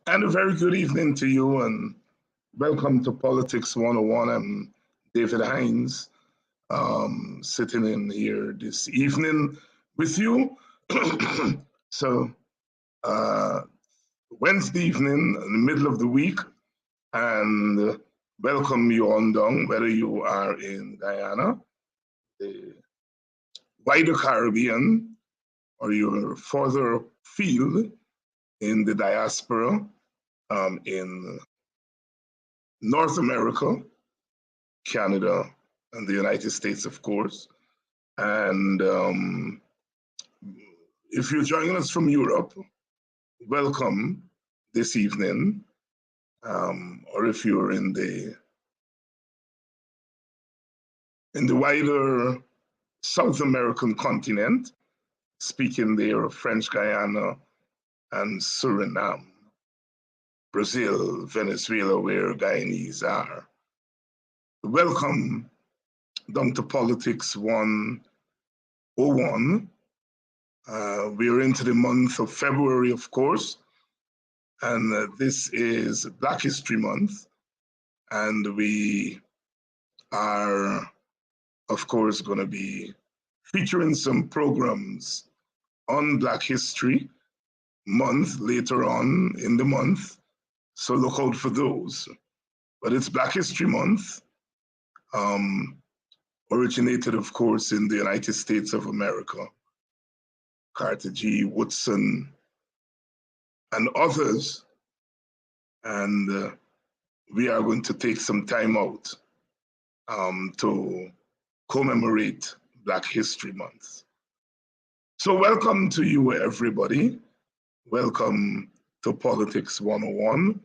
And a very good evening to you, and welcome to Politics 101. I'm David Hines, sitting in here this evening with you. so, uh, Wednesday evening, in the middle of the week, and welcome you on down, whether you are in Guyana, the wider Caribbean, or you're further afield in the diaspora in North America, Canada, and the United States, of course. And if you're joining us from Europe, welcome this evening. Or if you're in the wider South American continent, speaking there of French Guiana and Suriname, Brazil, Venezuela, where Guyanese are. Welcome down to Politics 101. We're into the month of February, of course, and this is Black History Month. And we are, of course, going to be featuring some programs on Black History Month later on in the month. So look out for those. But it's Black History Month, originated, of course, in the United States of America. Carter G. Woodson and others. And we are going to take some time out to commemorate Black History Month. So welcome to you, everybody. Welcome to Politics 101,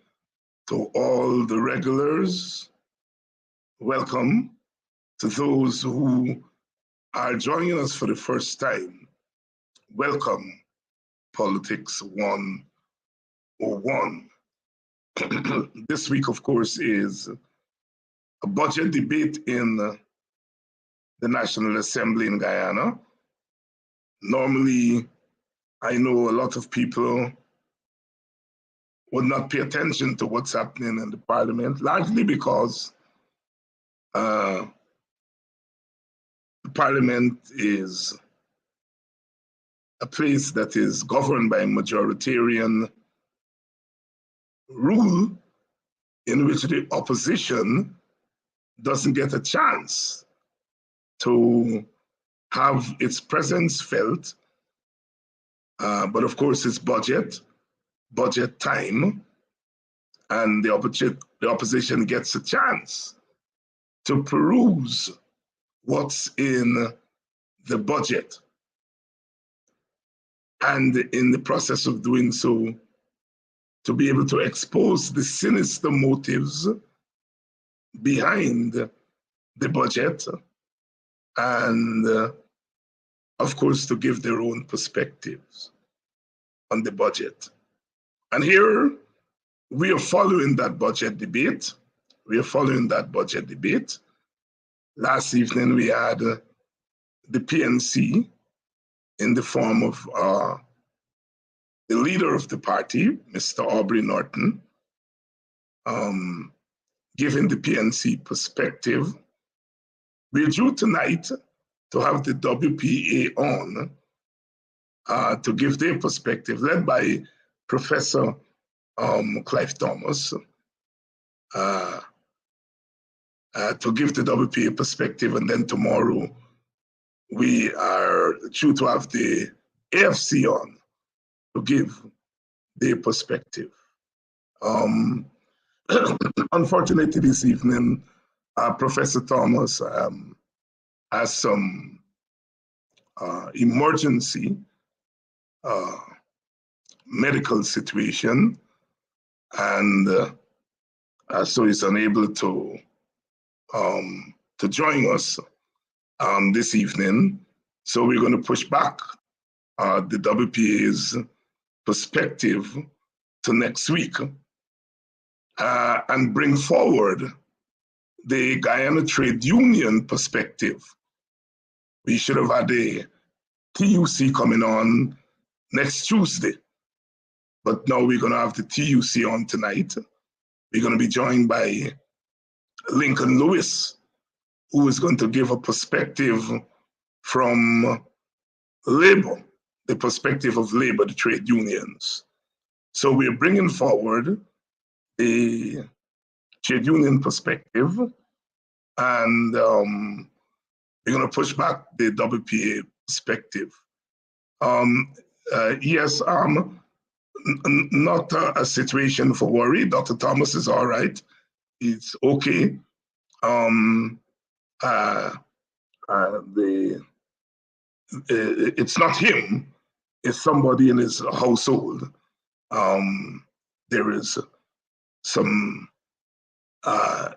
to all the regulars. Welcome to those who are joining us for the first time. Welcome, Politics 101. This week, of course, is a budget debate in the National Assembly in Guyana. Normally, I know a lot of people would not pay attention to what's happening in the Parliament, largely because the Parliament is a place that is governed by majoritarian rule, in which the opposition doesn't get a chance to have its presence felt. But of course, it's budget time, and the opposition gets a chance to peruse what's in the budget. And in the process of doing so, to be able to expose the sinister motives behind the budget, and of course, to give their own perspectives on the budget. And here, we are following that budget debate. Last evening, we had the PNC in the form of the leader of the party, Mr. Aubrey Norton, giving the PNC perspective. We're due tonight to have the WPA on to give their perspective, led by Professor Clive Thomas, to give the WPA perspective. And then tomorrow, we are due to have the AFC on to give their perspective. Unfortunately, this evening, Professor Thomas has some emergency medical situation, and so he's unable to join us this evening. So we're going to push back the WPA's perspective to next week and bring forward the Guyana Trade Union perspective. We should have had a TUC coming on next Tuesday. but now we're going to have the TUC on tonight. We're going to be joined by Lincoln Lewis, who is going to give a perspective from labor, the perspective of labor, the trade unions. So we're bringing forward the trade union perspective, and we're going to push back the WPA perspective. Yes, not a situation for worry. Dr. Thomas is all right. It's okay. It's not him. It's somebody in his household. There is some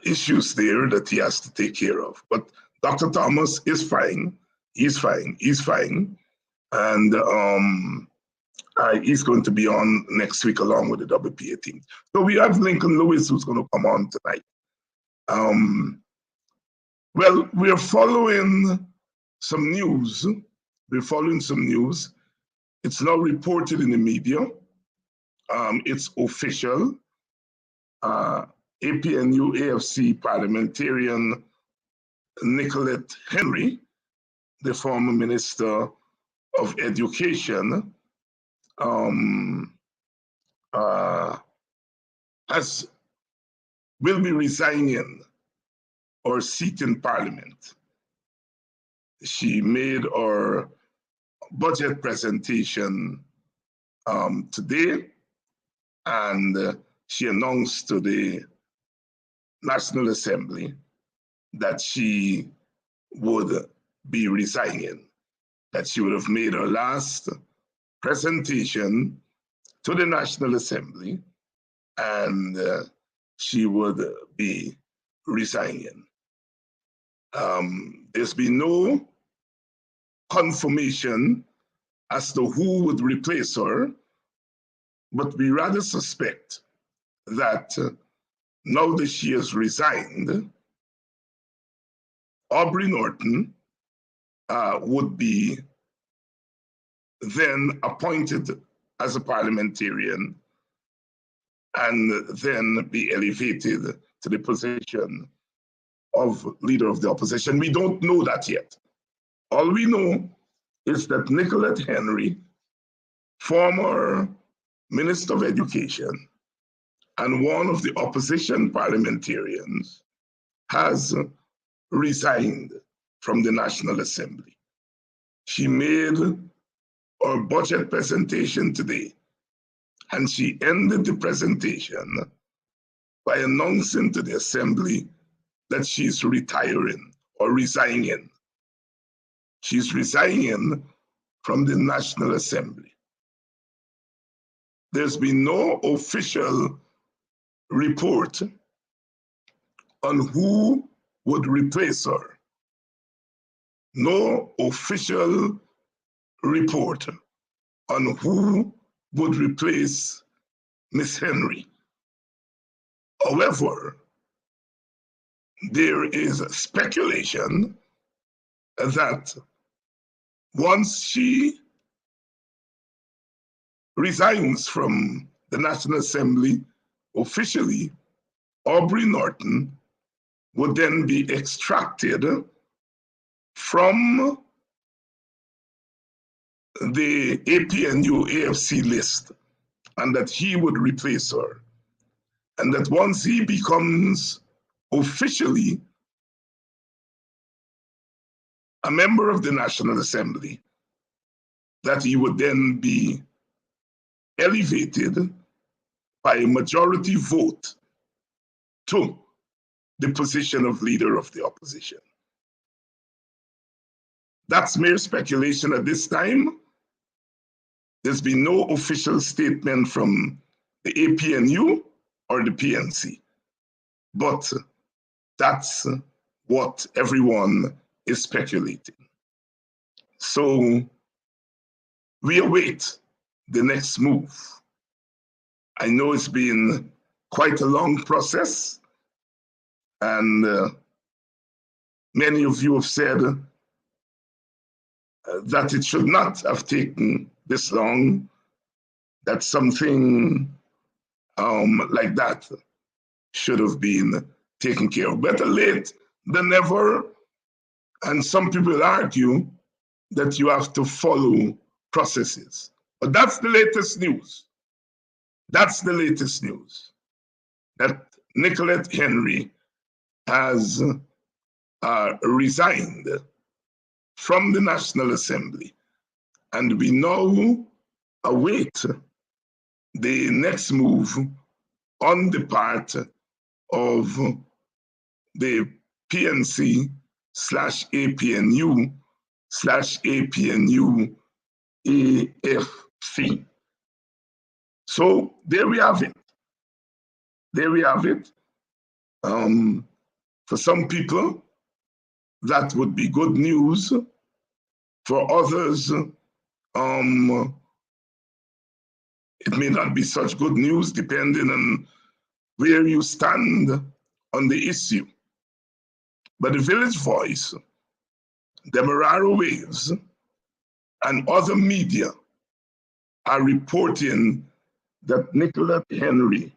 issues there that he has to take care of. But Dr. Thomas is fine. He's fine. He's fine. And he's going to be on next week along with the WPA team. So we have Lincoln Lewis who's going to come on tonight. Well, we're following some news. We're following some news. It's now reported in the media. It's official. APNU AFC parliamentarian Nicolette Henry, the former Minister of Education, will be resigning her seat in Parliament. She made her budget presentation today, and she announced to the National Assembly that she would be resigning, that she would have made her last presentation to the National Assembly, and she would be resigning. There's been no confirmation as to who would replace her, but we rather suspect that now that she has resigned, Aubrey Norton would be then appointed as a parliamentarian and then be elevated to the position of leader of the opposition. We don't know that yet. All we know is that Nicolette Henry, former Minister of Education and one of the opposition parliamentarians, has resigned from the National Assembly. She made her budget presentation today, and she ended the presentation by announcing to the Assembly that she's retiring or resigning. She's resigning from the National Assembly. There's been no official report on who would replace her. No official report on who would replace Miss Henry. However, there is speculation that once she resigns from the National Assembly officially, Aubrey Norton would then be extracted from the APNU AFC list, and that he would replace her. And that once he becomes officially a member of the National Assembly, that he would then be elevated by a majority vote to the position of leader of the opposition. That's mere speculation at this time. There's been no official statement from the APNU or the PNC, but that's what everyone is speculating. So we await the next move. I know it's been quite a long process, and many of you have said that it should not have taken this long, that something like that should have been taken care of. Better late than never. And some people argue that you have to follow processes. But that's the latest news. That's the latest news. That Nicolette Henry has resigned from the National Assembly. And we now await the next move on the part of the PNC / APNU / APNU AFC. So there we have it. There we have it. For some people, that would be good news. For others, it may not be such good news depending on where you stand on the issue. But the Village Voice, Demerara Waves, and other media are reporting that Nicolette Henry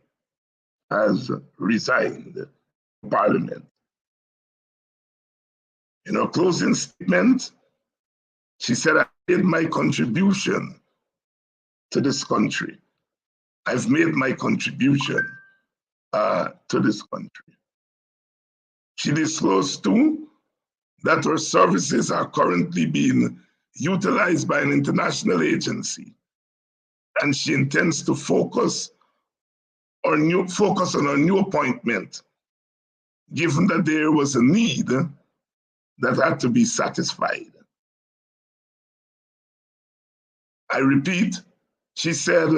has resigned from Parliament. In her closing statement, she said, "I made my contribution to this country. I've made my contribution to this country." She disclosed too that her services are currently being utilized by an international agency, and she intends to focus on her new appointment, given that there was a need that had to be satisfied. I repeat, she said,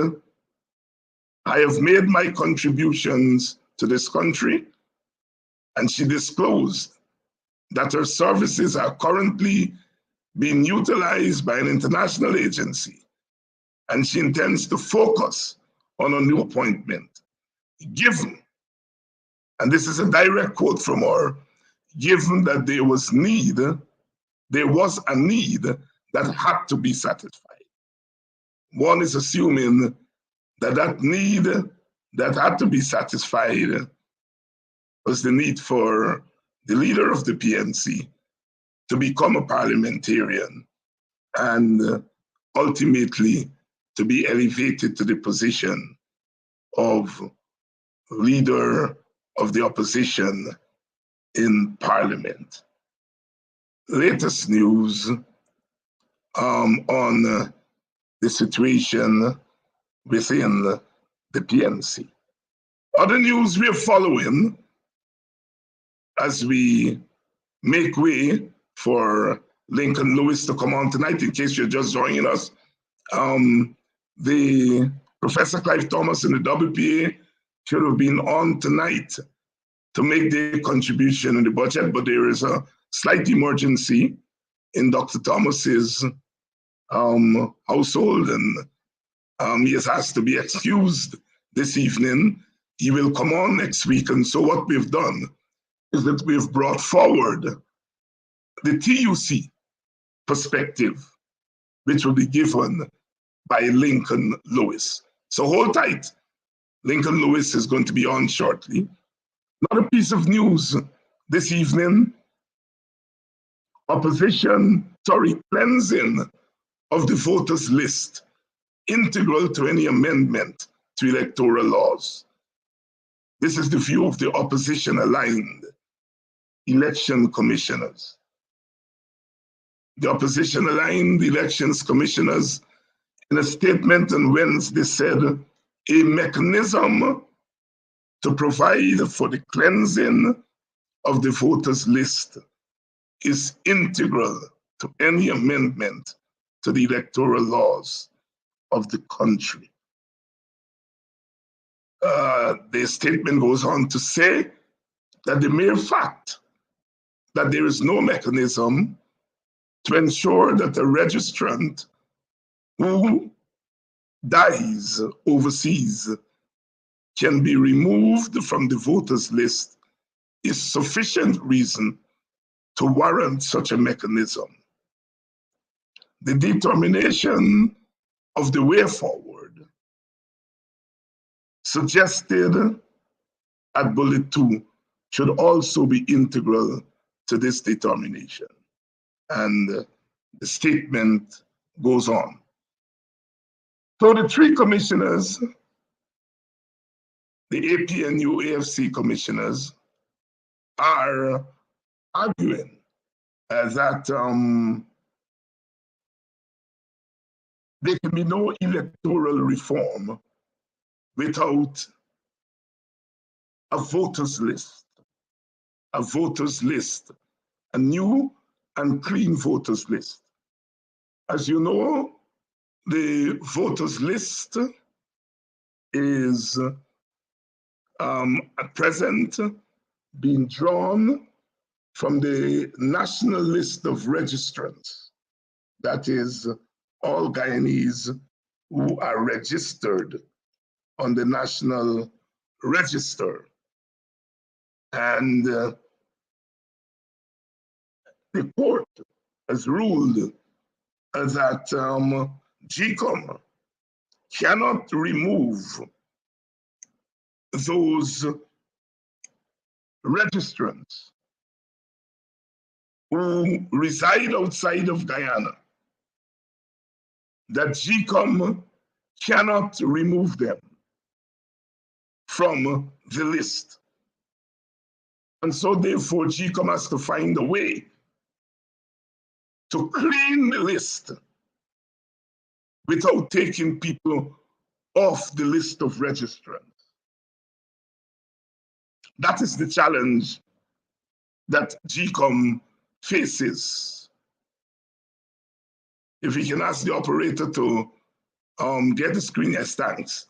"I have made my contributions to this country," and she disclosed that her services are currently being utilized by an international agency, and she intends to focus on a new appointment, given, and this is a direct quote from her, given that there was a need that had to be satisfied. One is assuming that that need that had to be satisfied was the need for the leader of the PNC to become a parliamentarian and ultimately to be elevated to the position of leader of the opposition in Parliament. Latest news on the situation within the PNC. Other news we are following as we make way for Lincoln Lewis to come on tonight, in case you're just joining us. The Professor Clive Thomas and the WPA should have been on tonight to make their contribution in the budget, but there is a slight emergency in Dr. Thomas's household, and he has asked to be excused this evening. He will come on next week, and so what we've done is that we've brought forward the TUC perspective, which will be given by Lincoln Lewis. So hold tight. Lincoln Lewis is going to be on shortly. Another piece of news this evening, cleansing of the voters list, integral to any amendment to electoral laws. This is the view of the opposition-aligned election commissioners. The opposition-aligned elections commissioners, in a statement on Wednesday, said a mechanism to provide for the cleansing of the voters list is integral to any amendment to the electoral laws of the country. The statement goes on to say that the mere fact that there is no mechanism to ensure that a registrant who dies overseas can be removed from the voters list is sufficient reason to warrant such a mechanism. The determination of the way forward suggested at bullet 2 should also be integral to this determination. And the statement goes on. So the three commissioners, the APNU AFC commissioners, are arguing that there can be no electoral reform without a voters list, a new and clean voters list. As you know, the voters list is at present being drawn from the national list of registrants. That is, all Guyanese who are registered on the national register. And the court has ruled that GCOM cannot remove those registrants who reside outside of Guyana, that GCOM cannot remove them from the list. And so therefore GCOM has to find a way to clean the list without taking people off the list of registrants. That is the challenge that GCOM faces. If we can ask the operator to get the screen, yes, thanks.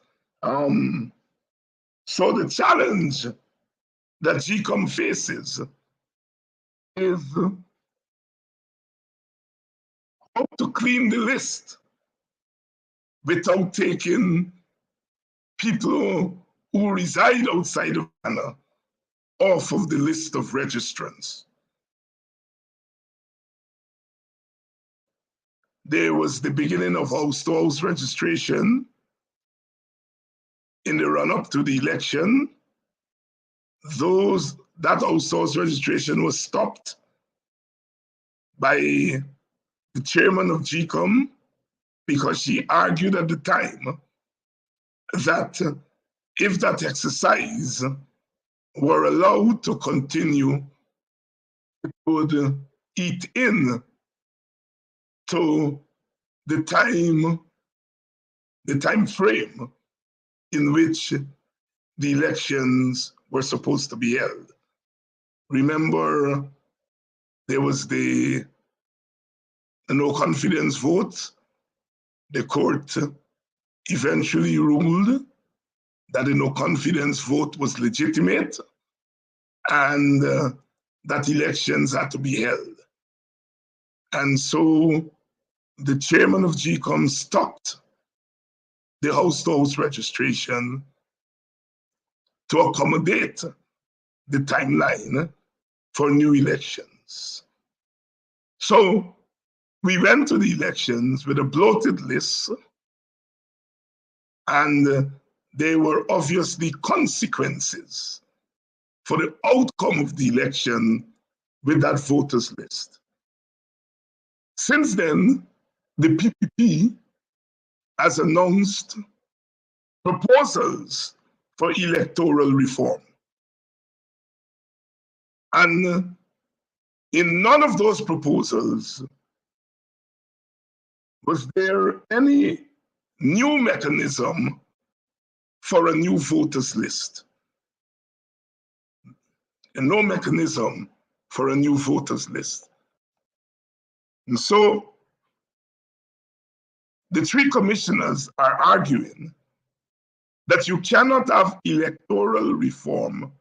So the challenge that GCOM faces is how to clean the list without taking people who reside outside of Ghana off of the list of registrants. There was the beginning of house-to-house registration in the run-up to the election. That house-to-house registration was stopped by the chairman of GCOM because she argued at the time that if that exercise were allowed to continue, it would eat in to the time frame in which the elections were supposed to be held. Remember, there was the no confidence vote. The court eventually ruled that the no confidence vote was legitimate and that elections had to be held. And so the chairman of GCOM stopped the house-to-house registration to accommodate the timeline for new elections. So we went to the elections with a bloated list, and there were obviously consequences for the outcome of the election with that voters list. Since then, the PPP has announced proposals for electoral reform. And in none of those proposals was there any new mechanism for a new voters list. And no mechanism for a new voters list. And so the three commissioners are arguing that you cannot have electoral reform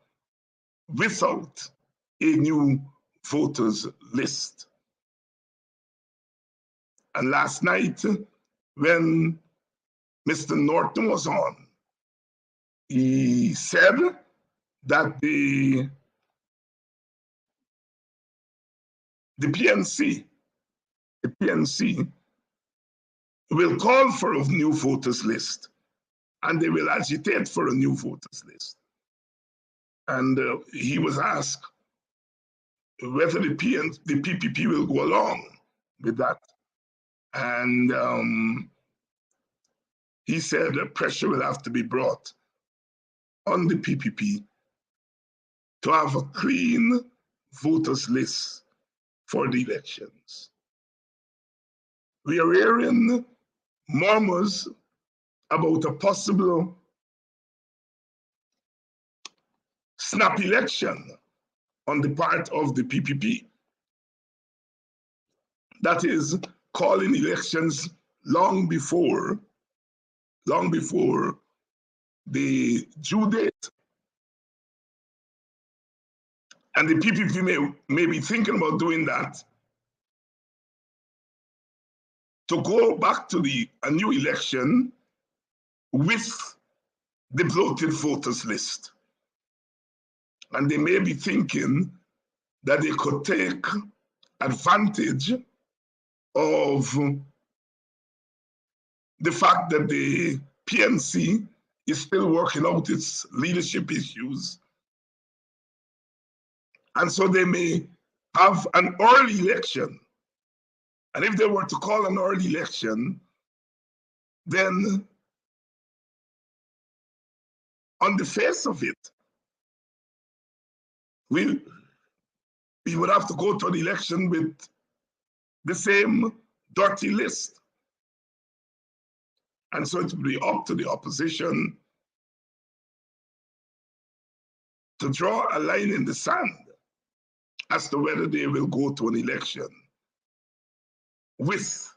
without a new voters list. And last night, when Mr. Norton was on, he said that the PNC will call for a new voters list and they will agitate for a new voters list. And he was asked whether the PPP will go along with that. And he said that pressure will have to be brought on the PPP to have a clean voters list for the elections. We are hearing murmurs about a possible snap election on the part of the PPP. That is calling elections long before the due date. And the PPP may be thinking about doing that to go back to a new election with the bloated voters list. And they may be thinking that they could take advantage of the fact that the PNC is still working out its leadership issues. And so they may have an early election. And if they were to call an early election, then on the face of it, we would have to go to an election with the same dirty list. And so it would be up to the opposition to draw a line in the sand as to whether they will go to an election with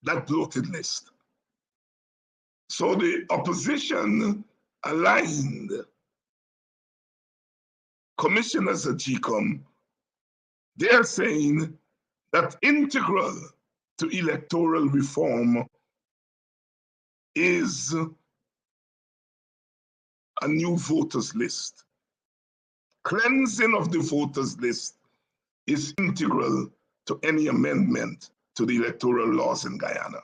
that bloated list. So the opposition aligned commissioners at GCOM, they're saying that integral to electoral reform is a new voters list. Cleansing of the voters list is integral to any amendment to the electoral laws in Guyana.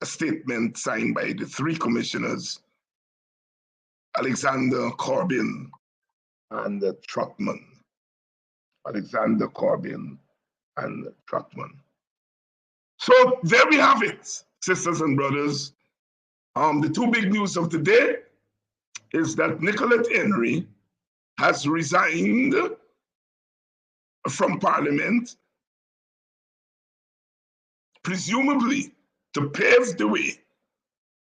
A statement signed by the three commissioners, Alexander Corbin and Trotman. Alexander Corbin and Trotman. So there we have it, sisters and brothers. The two big news of the day is that Nicolette Henry has resigned from Parliament, presumably to pave the way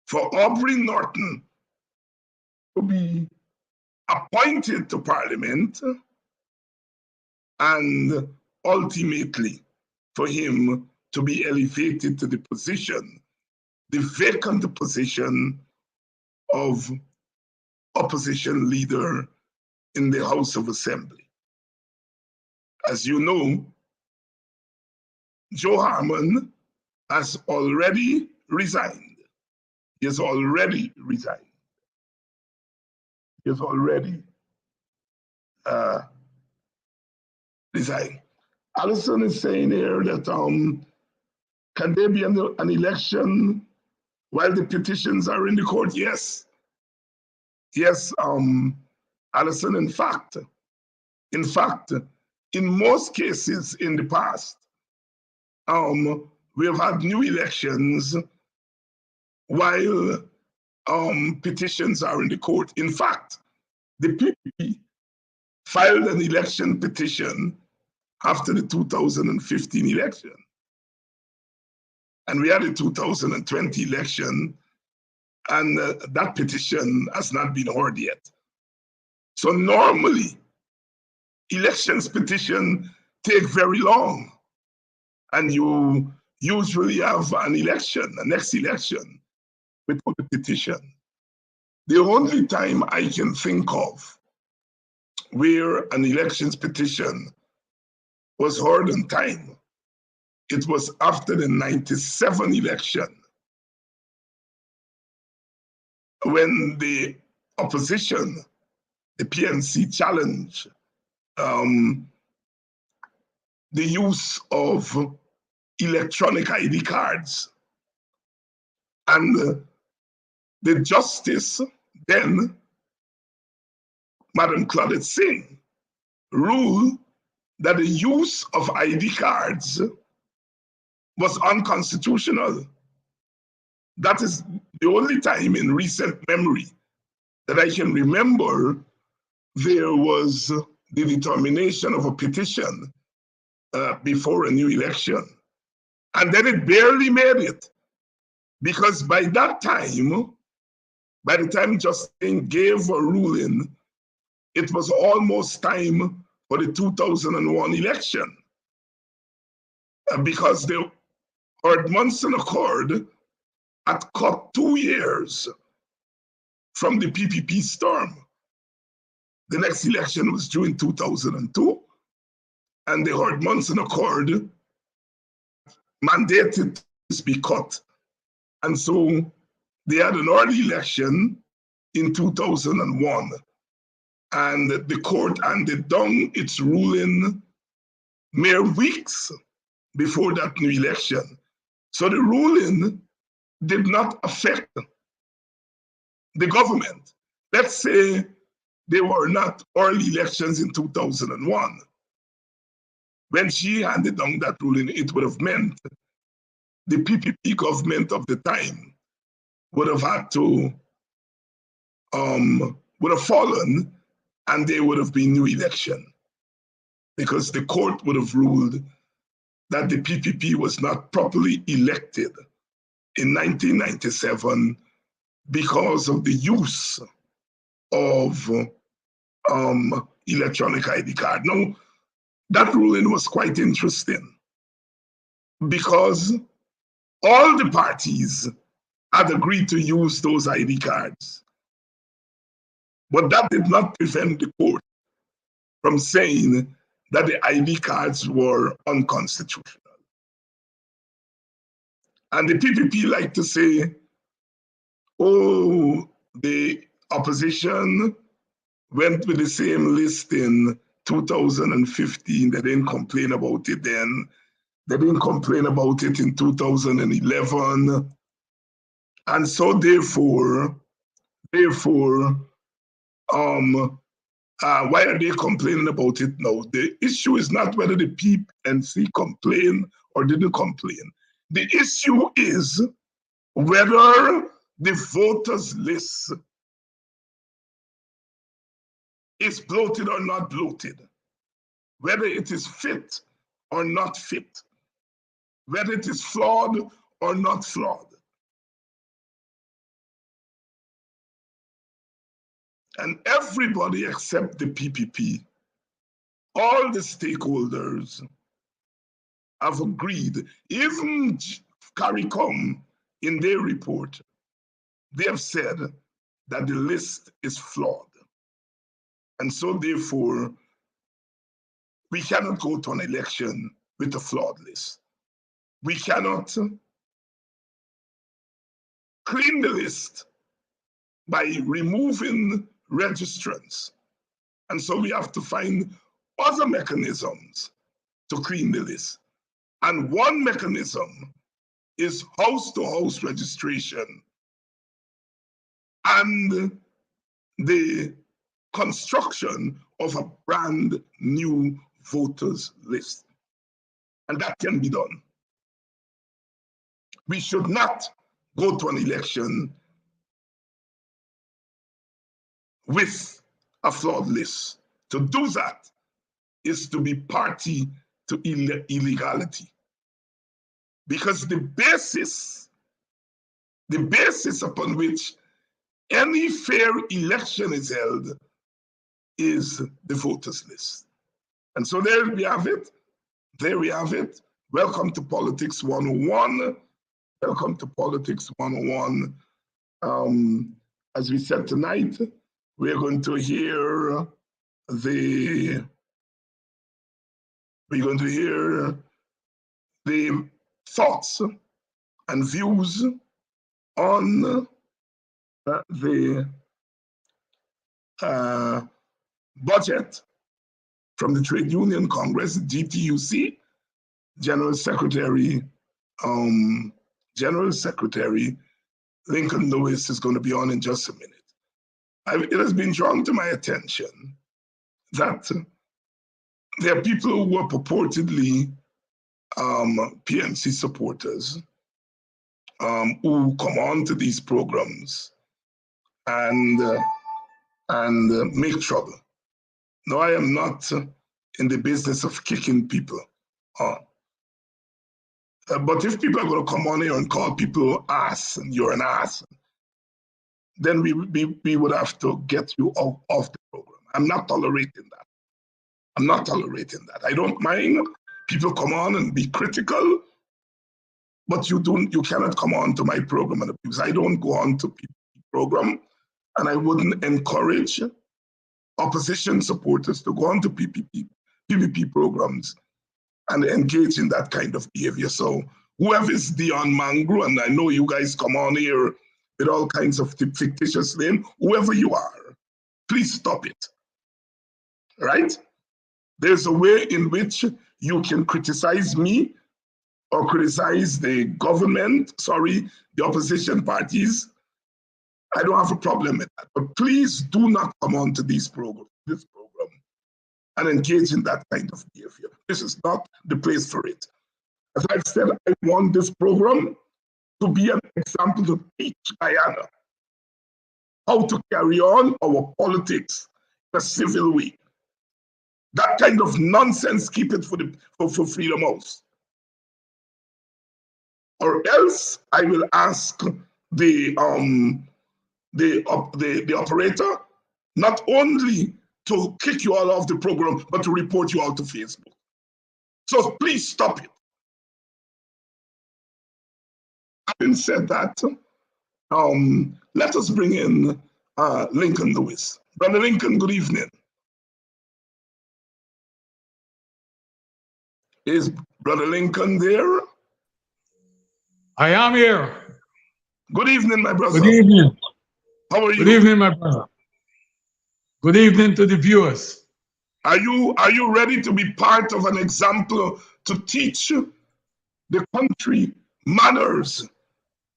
for Aubrey Norton to be appointed to Parliament and ultimately for him to be elevated to the position, the vacant position of opposition leader in the House of Assembly. As you know, Joe Harmon has already resigned. He has already resigned. He has already resigned. Alison is saying here that can there be an election while the petitions are in the court? Yes. Yes, Alison, in fact, in most cases in the past, we have had new elections while petitions are in the court. In fact, the PPP filed an election petition after the 2015 election. And we had a 2020 election, and that petition has not been heard yet. So normally, elections petition take very long, and you usually have an election, a next election, without a petition. The only time I can think of where an elections petition was heard on time, it was after the 97 election, when the opposition, the PNC challenge the use of electronic ID cards. And the justice then, Madam Claudette Singh, ruled that the use of ID cards was unconstitutional. That is the only time in recent memory that I can remember there was the determination of a petition before a new election. And then it barely made it, because by that time, by the time Justin gave a ruling, it was almost time for the 2001 election. Because the Herd-Munson Accord had cut 2 years from the PPP storm. The next election was due in 2002, and the Herd-Munson Accord mandated to be cut. And so they had an early election in 2001, and the court handed down its ruling mere weeks before that new election. So the ruling did not affect the government. Let's say there were not early elections in 2001. When she handed down that ruling, it would have meant the PPP government of the time would have had to, would have fallen, and there would have been new election, because the court would have ruled that the PPP was not properly elected in 1997 because of the use of electronic ID card. Now, that ruling was quite interesting, because all the parties had agreed to use those ID cards. But that did not prevent the court from saying that the ID cards were unconstitutional. And the PPP like to say, oh, the opposition went with the same list in 2015. They didn't complain about it then. They didn't complain about it in 2011. And so therefore, why are they complaining about it now? The issue is not whether the PNC complained or didn't complain. The issue is whether the voters list is bloated or not bloated, whether it is fit or not fit, whether it is flawed or not flawed. And everybody except the PPP, all the stakeholders have agreed. Even CARICOM, in their report, they have said that the list is flawed. And so therefore, we cannot go to an election with a flawed list. We cannot clean the list by removing registrants. And so we have to find other mechanisms to clean the list. And one mechanism is house-to-house registration and the construction of a brand new voters list. And that can be done. We should not go to an election with a flawed list. To do that is to be party to illegality. Because the basis upon which any fair election is held is the voters list. And so there we have it. There we have it. Welcome to Politics 101. Welcome to Politics 101. As we said tonight, we're going to hear the thoughts and views on the budget from the Trade Union Congress, GTUC, General Secretary Lincoln Lewis is going to be on in just a minute. It has been drawn to my attention that there are people who are purportedly PMC supporters who come on to these programs and make trouble. No, I am not in the business of kicking people on. But if people are going to come on here and call people ass and you're an ass, then we would have to get you off the program. I'm not tolerating that. I'm not tolerating that. I don't mind people come on and be critical, but you cannot come on to my program and abuse. I don't go on to PPP program, and I wouldn't encourage opposition supporters to go on to PPP programs and engage in that kind of behavior. So whoever is Dion Mangru, and I know you guys come on here with all kinds of fictitious name, whoever you are, please stop it, right? There's a way in which you can criticize me or criticize the government, the opposition parties. I don't have a problem with that, but please do not come on to this program and engage in that kind of behavior. This is not the place for it. As I've said, I want this program to be an example to teach Guyana how to carry on our politics in a civil way. That kind of nonsense, keep it for Freedom House. Or else I will ask the operator not only to kick you all off the program, but to report you out to Facebook. So please stop it. Having said that, let us bring in Lincoln Lewis. Brother Lincoln, good evening. Is Brother Lincoln there? I am here. Good evening, my brother. Good evening. How are you? Good evening, my brother. Good evening to the viewers. Are you ready to be part of an example to teach the country manners,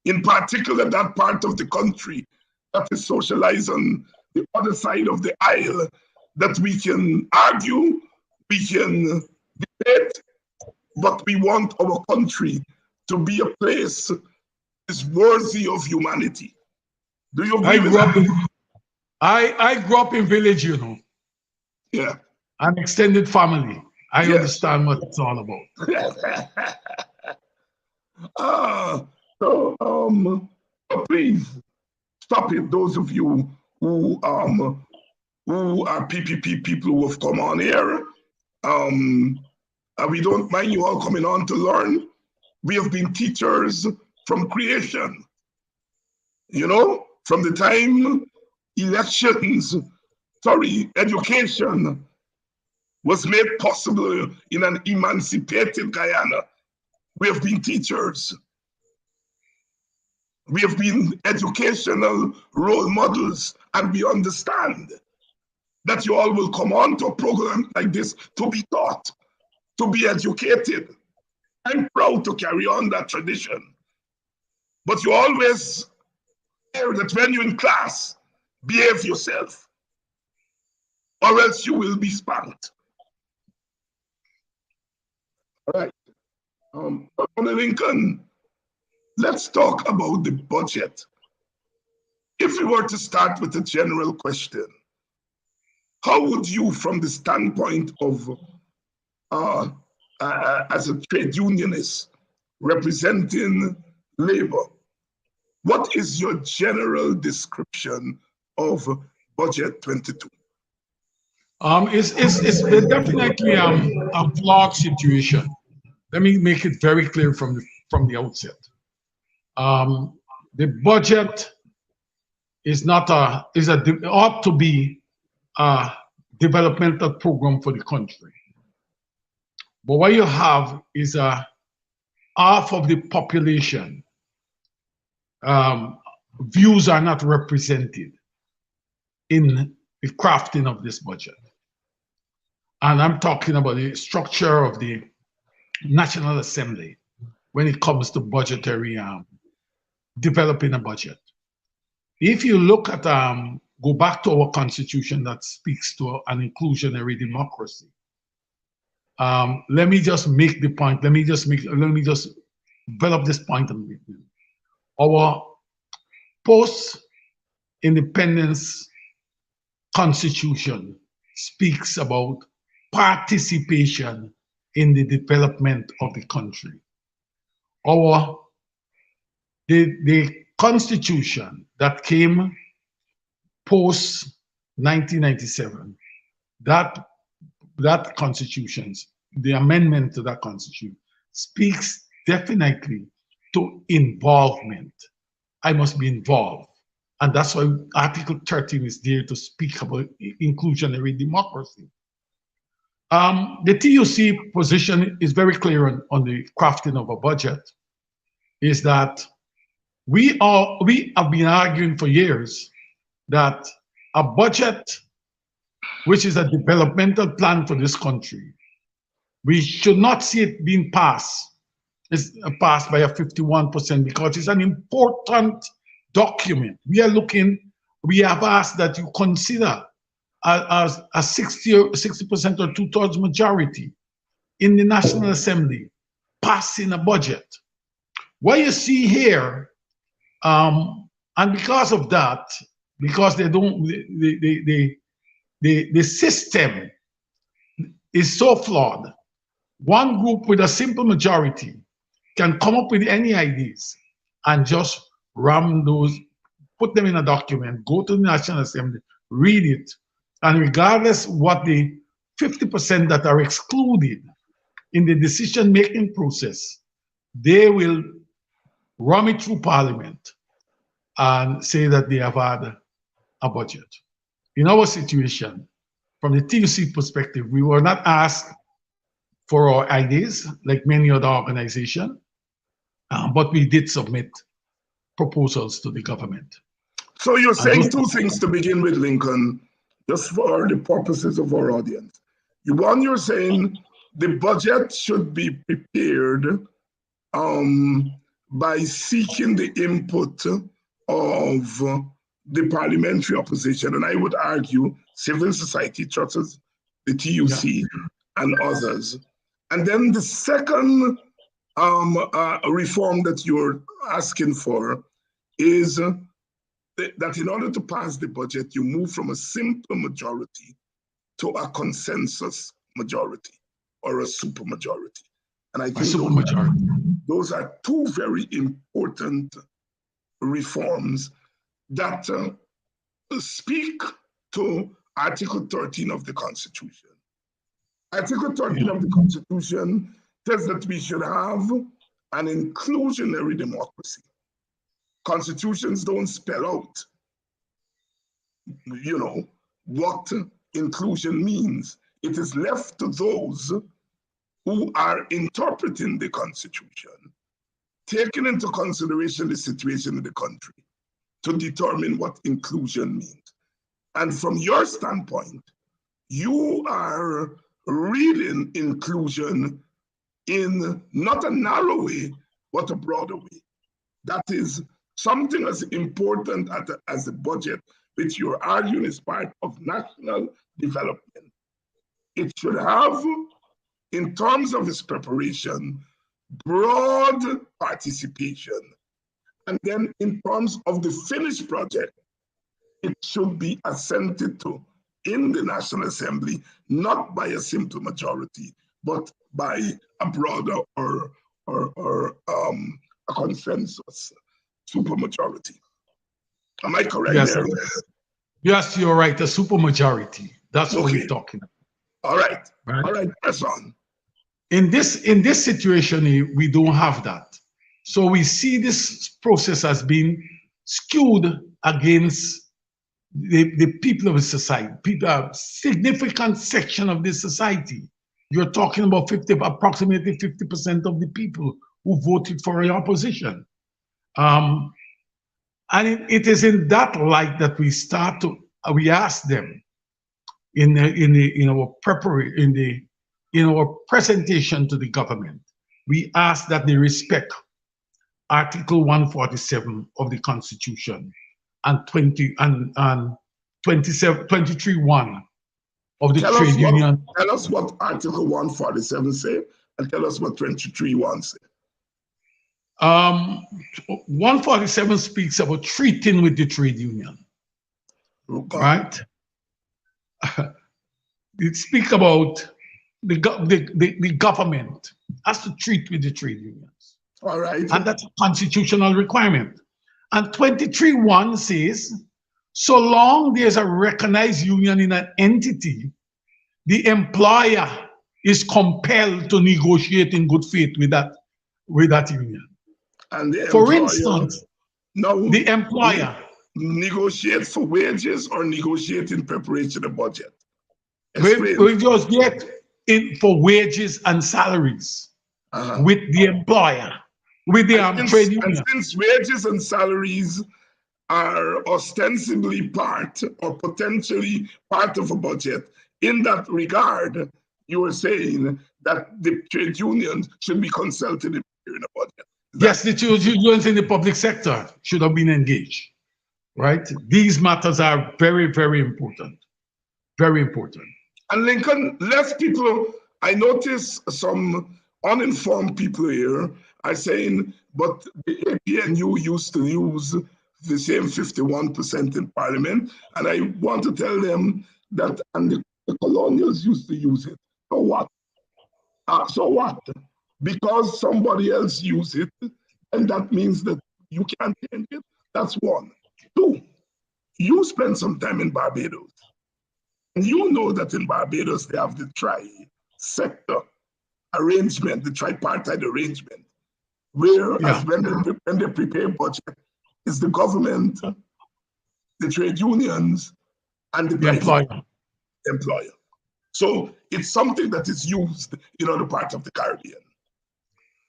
in particular that part of the country that is socialized on the other side of the aisle, that we can argue, we can debate, but we want our country to be a place that is worthy of humanity. Do you agree with that? I grew up in village, you know. Yeah. An extended family. I Yes. understand what it's all about. Please stop it. Those of you who are PPP people who have come on here, we don't mind you all coming on to learn. We have been teachers from creation. You know, from the time education was made possible in an emancipated Guyana. We have been teachers. We have been educational role models, and we understand that you all will come on to a program like this to be taught, to be educated. I'm proud to carry on that tradition. But you always hear that when you're in class, behave yourself, or else you will be spanked. All right. Brother Lincoln, let's talk about the budget. If we were to start with a general question, how would you, from the standpoint of as a trade unionist representing labor, what is your general description of Budget 22? It's definitely a flawed situation. Let me make it very clear from the outset. The budget ought to be a developmental program for the country. But what you have is half of the population views are not represented in the crafting of this budget. and I'm talking about the structure of the National Assembly when it comes to budgetary, developing a budget. If you look at, go back to our constitution that speaks to an inclusionary democracy. Let me just make the point. Let me just develop this point. Our post-independence constitution speaks about participation in the development of the country. The constitution that came post 1997, that constitution, the amendment to that constitution speaks definitely to involvement. I must be involved. And that's why Article 13 is there to speak about inclusionary democracy. The TUC position is very clear on the crafting of a budget, is that we have been arguing for years that a budget, which is a developmental plan for this country, we should not see it being passed. It's passed by a 51% because it's an important document. We have asked that you consider a 60% or 2/3 majority in the National Assembly passing a budget. What you see here, and because of that, because they don't, the system is so flawed. One group with a simple majority can come up with any ideas and just ram those, put them in a document, go to the National Assembly, read it, and regardless what the 50% that are excluded in the decision-making process, they will ram it through Parliament and say that they have had a budget. In our situation, from the TUC perspective, we were not asked for our ideas like many other organizations, but we did submit proposals to the government. So you're saying two things to begin with, Lincoln, just for the purposes of our audience. One, you're saying the budget should be prepared by seeking the input of the parliamentary opposition, and I would argue civil society, such as the TUC and others. And then the second reform that you're asking for is that in order to pass the budget, you move from a simple majority to a consensus majority or a supermajority. And I think those are two very important reforms that speak to Article 13 of the Constitution. Article 13 of the Constitution says that we should have an inclusionary democracy. Constitutions don't spell out, what inclusion means. It is left to those who are interpreting the Constitution, taking into consideration the situation in the country, to determine what inclusion means. And from your standpoint, you are reading inclusion in not a narrow way, but a broader way. That is something as important as the budget, which you're arguing is part of national development. It should have, in terms of its preparation, broad participation. And then in terms of the finished project, it should be assented to in the National Assembly, not by a simple majority, but by a broader or a consensus supermajority. Am I correct? Yes, there? Yes, you're right, a supermajority. That's what we're talking about. All right. All right, press on. In this situation, we don't have that. So we see this process as being skewed against the people of the society, a significant section of this society. You're talking about approximately 50% of the people who voted for the opposition. And it is in that light that we ask them, in our preparation in our presentation to the government, we ask that they respect Article 147 of the Constitution and 23(1) of the Trade Union. Tell us what Article 147 say, and tell us what 23(1) say. 147 speaks about treating with the trade union, Okay. right? It speaks about the government has to treat with the trade unions. All right. And that's a constitutional requirement. And 23(1) says, so long there's a recognized union in an entity, the employer is compelled to negotiate in good faith with that union. And the for instance, the employer negotiate for wages or negotiate in preparation of budget. We just get in for wages and salaries with the employer, with the trade union. And since wages and salaries are ostensibly part or potentially part of a budget, in that regard, you were saying that the trade unions should be consulted in a budget. Yes, the trade unions in the public sector should have been engaged, right? These matters are very, very important. Very important. And Lincoln, less people, I notice some uninformed people here are saying, but the APNU used to use the same 51% in Parliament. And I want to tell them that, and the colonials used to use it. So what? So what? Because somebody else used it, and that means that you can't change it. That's one. Two, you spent some time in Barbados. And you know that in Barbados, they have the tri-sector arrangement, the tripartite arrangement, where when they prepare budget, it's the government, the trade unions, and the employer. So it's something that is used in other parts of the Caribbean.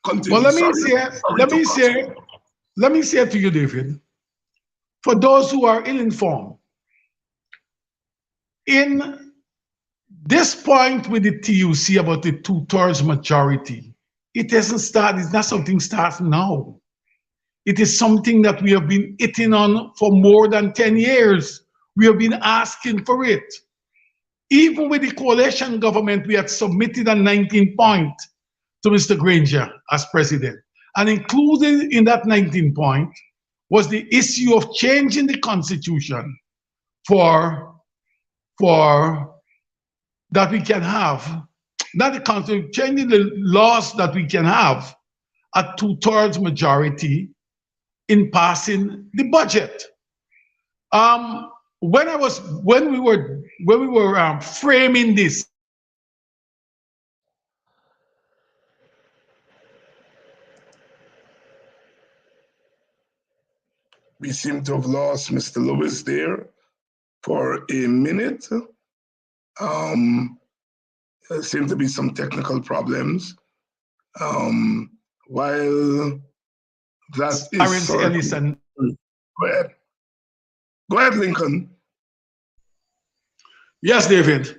Continue. Well, let me say to you, David, for those who are ill-informed, in this point with the TUC about the 2/3 majority, it hasn't started, it's not something starts now. It is something that we have been hitting on for more than 10 years. We have been asking for it. Even with the coalition government, we had submitted a 19-point to Mr. Granger as president. And included in that 19-point was the issue of changing the constitution for that we can have, not the constitution, changing the laws that we can have a 2/3 majority in passing the budget. When we were framing this, we seem to have lost Mr. Lewis there for a minute. There seem to be some technical problems. While that is Ellison. Go ahead. Go ahead, Lincoln. Yes, David.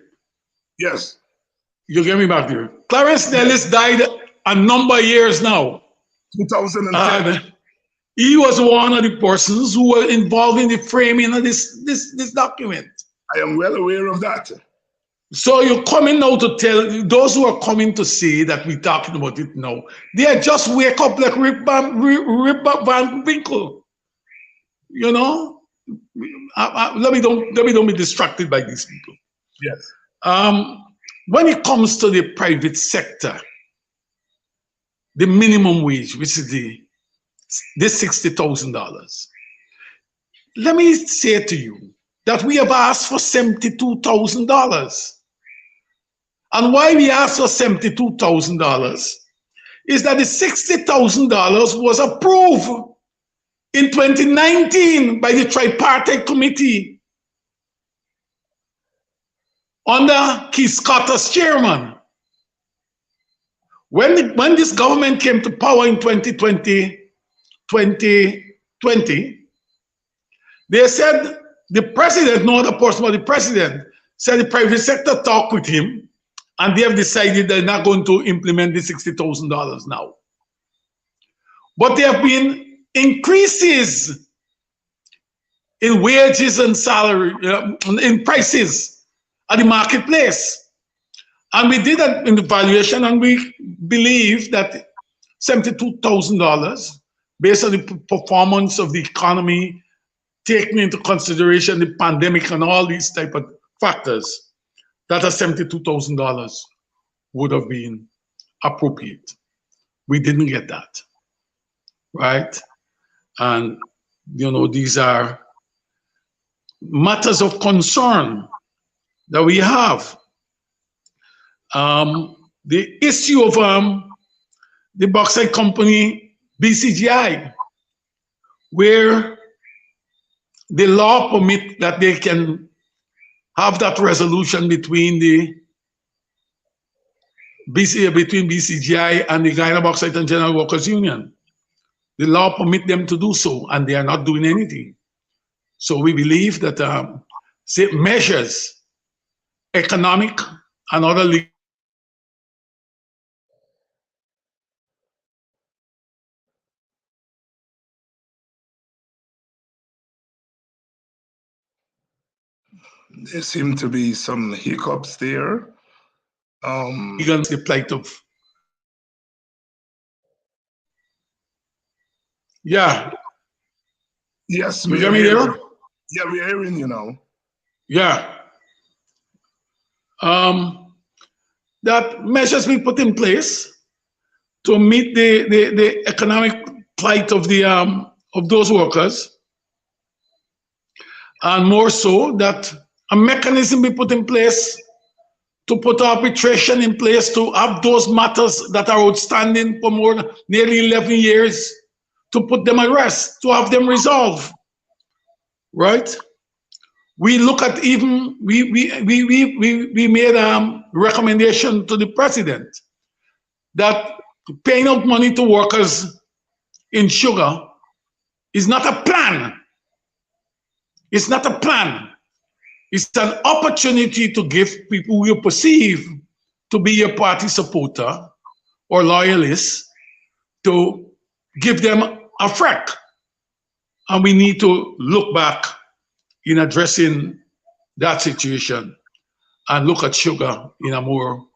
Yes. You get me back there. Clarence Nellis died a number of years now. 2010. He was one of the persons who were involved in the framing of this document. I am well aware of that. So you're coming now to tell those who are coming to say that we're talking about it now, they just wake up like Rip Van Winkle. You know? Let me don't be distracted by these people. Yes. When it comes to the private sector, the minimum wage, which is this $60,000, let me say to you that we have asked for $72,000. And why we asked for $72,000 is that the $60,000 was approved in 2019 by the tripartite committee under Keith Scott as chairman. When this government came to power in 2020, they said the president, no other person but the president, So the private sector talked with him, and they have decided they're not going to implement the $60,000 now. But there have been increases in wages and salary, in prices at the marketplace. And we did an evaluation, and we believe that $72,000, based on the performance of the economy, taking into consideration the pandemic and all these type of factors, that a $72,000 would have been appropriate. We didn't get that, right? And these are matters of concern that we have. The issue of the bauxite company BCGI, where the law permit that they can have that resolution between between BCGI and the Guyana Bauxite and General Workers Union. The law permit them to do so, and they are not doing anything. So we believe that measures, economic and other legal, there seem to be some hiccups there. the plight of, yeah. Yes, you hear me there? Yeah, we're hearing you now. Yeah. That measures be put in place to meet the economic plight of the of those workers, and more so that a mechanism be put in place to put arbitration in place to have those matters that are outstanding for nearly 11 years, to put them at rest, to have them resolved, right? We look at even, we made a recommendation to the president that paying out money to workers in sugar is not a plan. It's not a plan. It's an opportunity to give people who you perceive to be your party supporter or loyalist, to give them a frack. And we need to look back in addressing that situation and look at sugar in a more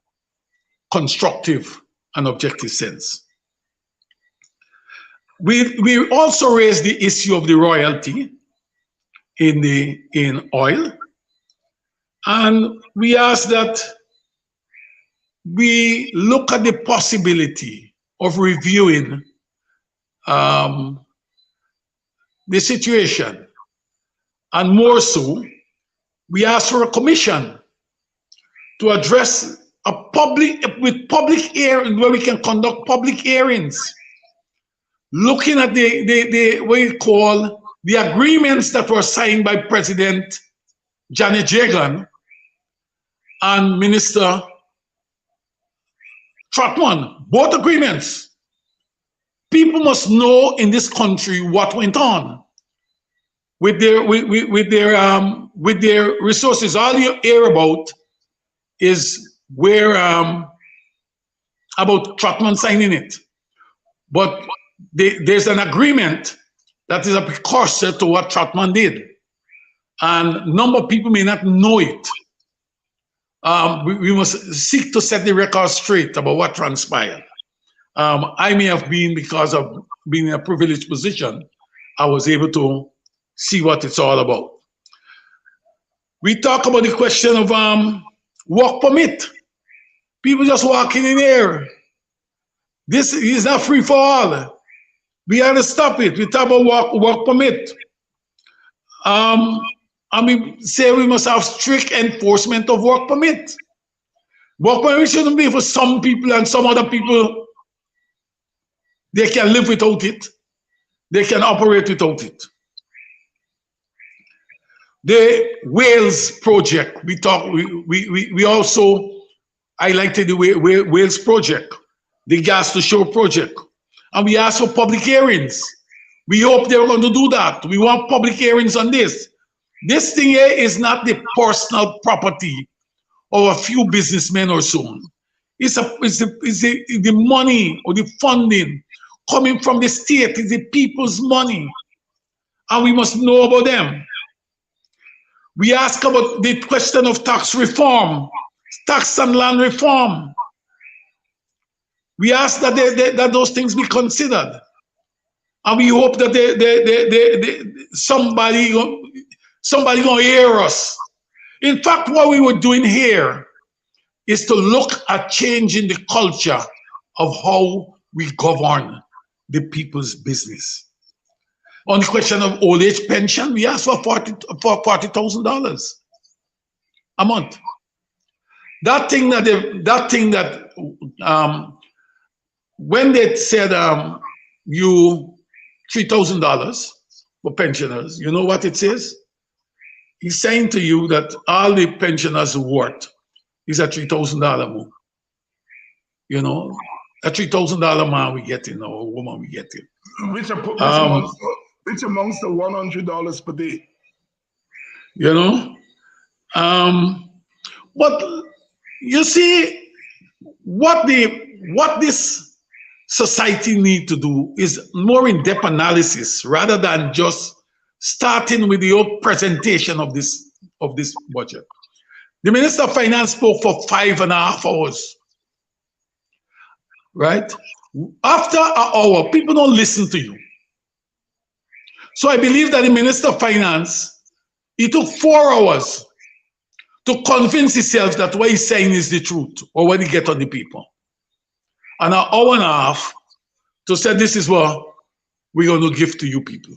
constructive and objective sense. We also raised the issue of the royalty in oil, and we asked that we look at the possibility of reviewing the situation, and more so, we asked for a commission to address public hearing, where we can conduct public hearings, looking at the what you call the agreements that were signed by President Janet Jagan and Minister Trotman. Both agreements. People must know in this country what went on with their resources. All you hear about is where about Trotman signing it, but there's an agreement that is a precursor to what Trotman did, and a number of people may not know it. We must seek to set the record straight about what transpired. I may have been, because of being in a privileged position, I was able to see what it's all about. We talk about the question of work permit. People just walking in here. This is not free for all. We have to stop it. We talk about work permit. We say we must have strict enforcement of work permit. Work permit shouldn't be for some people, and some other people, they can live without it. They can operate without it. The Wales project, we also highlighted the Wales project, the gas to shore project. And we asked for public hearings. We hope they're going to do that. We want public hearings on this. This thing here is not the personal property of a few businessmen or so. It's the money or the funding coming from the state. It's the people's money, and we must know about them. We ask about the question of tax reform, tax and land reform. We ask that that those things be considered, and we hope that somebody gonna hear us. In fact, what we were doing here is to look at changing the culture of how we govern the people's business. On the question of old age pension, we asked for $40,000 a month. That thing that when they said you $3,000 for pensioners, you know what it says? He's saying to you that all the pensioners' worth is a $3,000 more. You know, a $3,000 man we getting or woman we getting. Which amongst the $100 per day. You know, but you see, what this society need to do is more in-depth analysis rather than just starting with the whole presentation of this budget. The Minister of Finance spoke for 5.5 hours, right? After an hour, people don't listen to you. So I believe that the Minister of Finance, he took 4 hours to convince himself that what he's saying is the truth or what he get on the people. And an hour and a half to say this is what we're going to give to you people.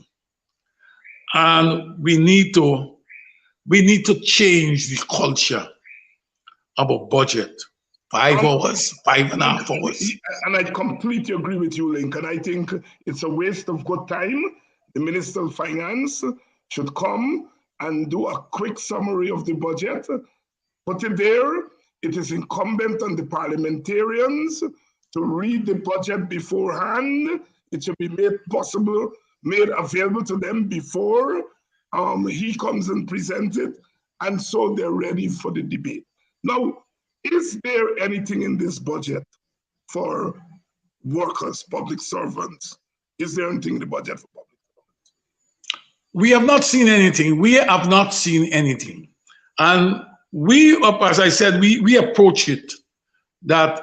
And we need to change the culture about budget. 5 hours, 5.5 hours. And I completely agree with you, Lincoln. I think it's a waste of good time. The Minister of Finance should come and do a quick summary of the budget, put it there. It is incumbent on the parliamentarians to read the budget beforehand. It should be made available to them before he comes and presents it, and so they're ready for the debate. Now, is there anything in this budget for workers, public servants? Is there anything in the budget for public servants? We have not seen anything. We have not seen anything. And we, as I said, we approach it that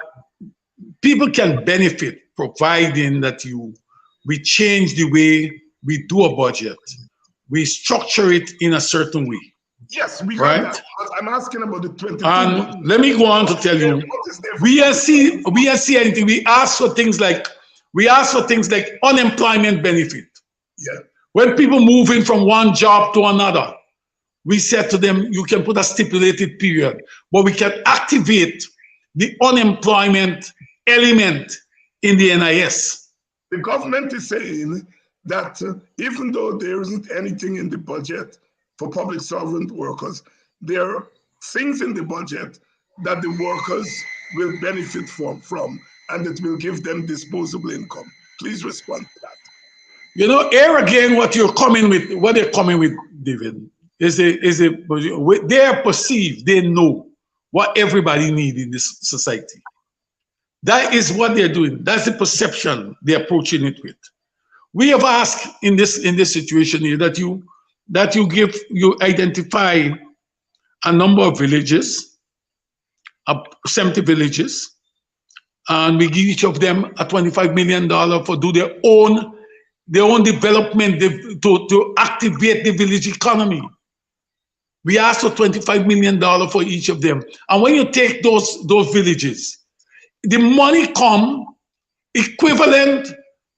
people can benefit providing that we change the way we do a budget. We structure it in a certain way. Yes, we got that. But I'm asking about the 22. And let me go on to tell you, we have see anything. We ask for things like unemployment benefit. Yeah. When people move in from one job to another, we said to them, you can put a stipulated period, but we can activate the unemployment element in the NIS. The government is saying that even though there isn't anything in the budget for public servant workers, there are things in the budget that the workers will benefit from and it will give them disposable income. Please respond to that. You know, here again, what they're coming with, David, is they are perceived, they know what everybody needs in this society. That is what they're doing. That's the perception they're approaching it with. We have asked in this situation here that you identify a number of villages, 70 villages, and we give each of them a $25 million for do their own development to activate the village economy. We ask for $25 million for each of them. And when you take those villages, the money come equivalent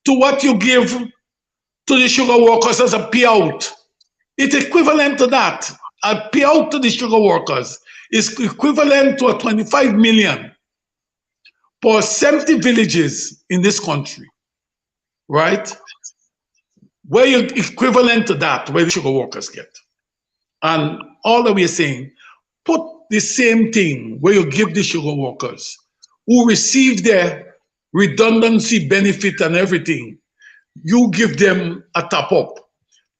to what you give to the sugar workers as a payout. It's equivalent to that. A payout to the sugar workers is equivalent to a 25 million for 70 villages in this country, right? Where you equivalent to that, where the sugar workers get. And all that we're saying, put the same thing where you give the sugar workers who receive their redundancy benefit and everything, you give them a top up.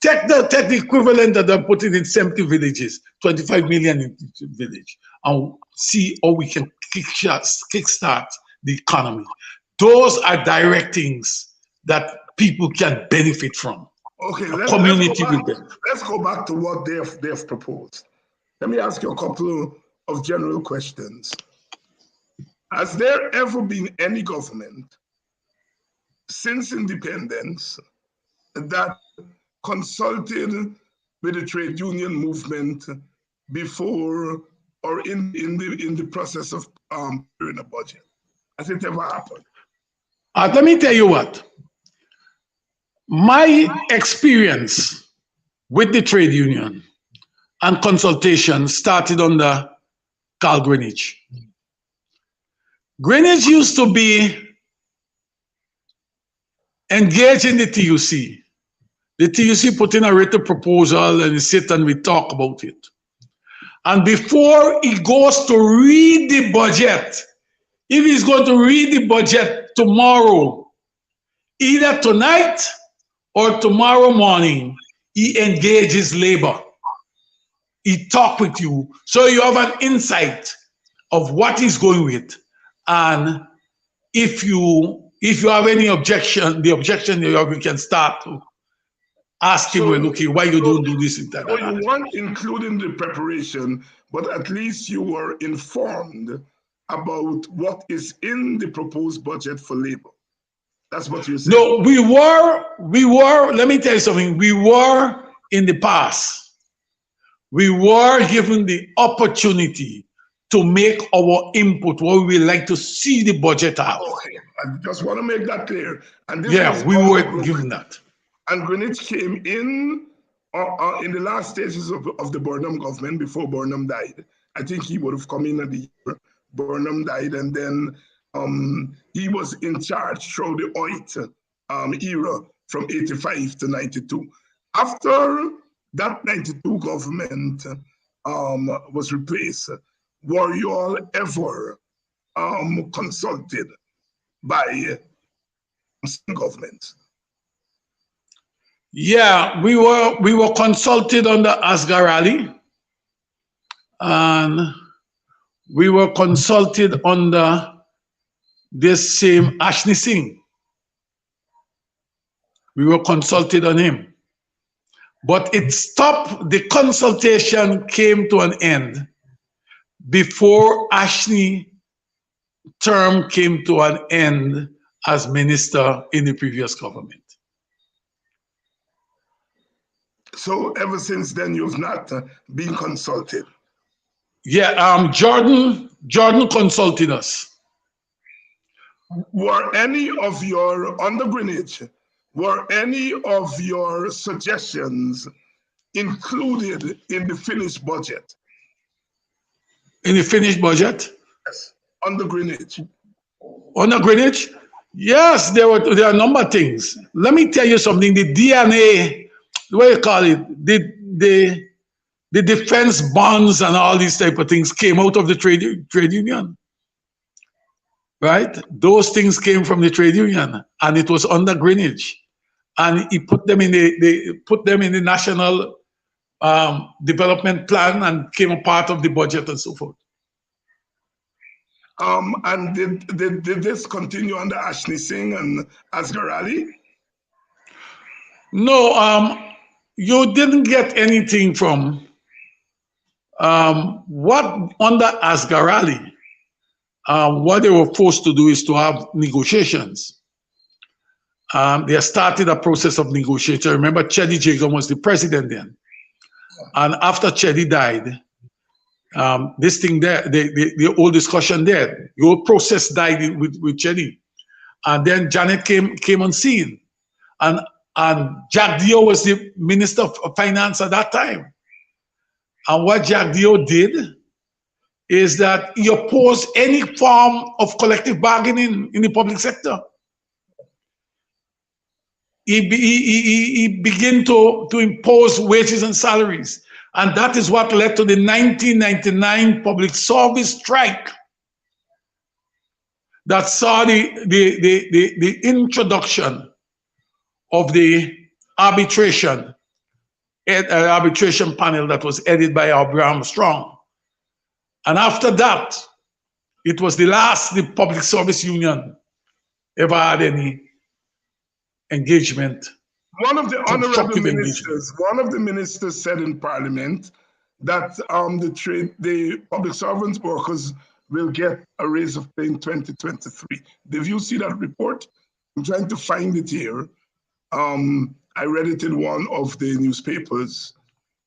Take the equivalent that they're putting in 70 villages, 25 million in each village, and see how we can kickstart the economy. Those are direct things that people can benefit from. Okay, let's go back to what they've proposed. Let me ask you a couple of general questions. Has there ever been any government since independence that consulted with the trade union movement before or in the process of preparing a budget? Has it ever happened? Let me tell you what. My experience with the trade union and consultation started under Carl Greenwich. Greenwich used to be engaged in the TUC. The TUC put in a written proposal and he sit and we talk about it. And before he goes to read the budget, if he's going to read the budget tomorrow, either tonight or tomorrow morning, he engages labor. He talk with you, so you have an insight of what he's going with. And if you have any objection, the objection you have, we can start to ask him, well, okay, why you don't do this? So you weren't including the preparation, but at least you were informed about what is in the proposed budget for labor. That's what you said. No, we were, let me tell you something, we were in the past. We were given the opportunity to make our input, what we would like to see the budget have. Okay, I just want to make that clear. And this yeah, we were given that. And Greenwich came in the last stages of the Burnham government before Burnham died. I think he would have come in at the year Burnham died, and then he was in charge through the Oit era from 85 to 92. After that 92 government was replaced, were you all ever consulted by governments? Yeah, we were consulted under Asghar Ali, and we were consulted under this same Ashni Singh. We were consulted on him. But it stopped, the consultation came to an end before Ashni's term came to an end as minister in the previous government. So ever since then, you've not been consulted? Yeah, Jordan consulted us. Were any of your, under Greenwich, were any of your suggestions included in the finished budget? In the finished budget? Yes, under Greenwich. Under Greenwich? Yes, there are a number of things. Let me tell you something, the DNA, what you call it, the defense bonds and all these type of things came out of the trade union. Right? Those things came from the trade union, and it was under Greenwich. And he put them in the national development plan and came a part of the budget and so forth. And did this continue under Ashni Singh and Asghar Ali? No, you didn't get anything from what under Asghar Ali. What they were forced to do is to have negotiations. They started a process of negotiation. Remember, Chedi Jagan was the president then. And after Chedi died, this thing there, the whole discussion there, the whole process died with Chedi. And then Janet came on scene. And Jack Dio was the Minister of Finance at that time. And what Jack Dio did is that he opposed any form of collective bargaining in the public sector. He began to impose wages and salaries. And that is what led to the 1999 public service strike that saw the introduction of the arbitration arbitration panel that was headed by Abraham Strong. And after that, it was the last the Public Service Union ever had any engagement. One of the honorable ministers said in Parliament that the public servants workers will get a raise of pay in 2023. Did you see that report? I'm trying to find it here. I read it in one of the newspapers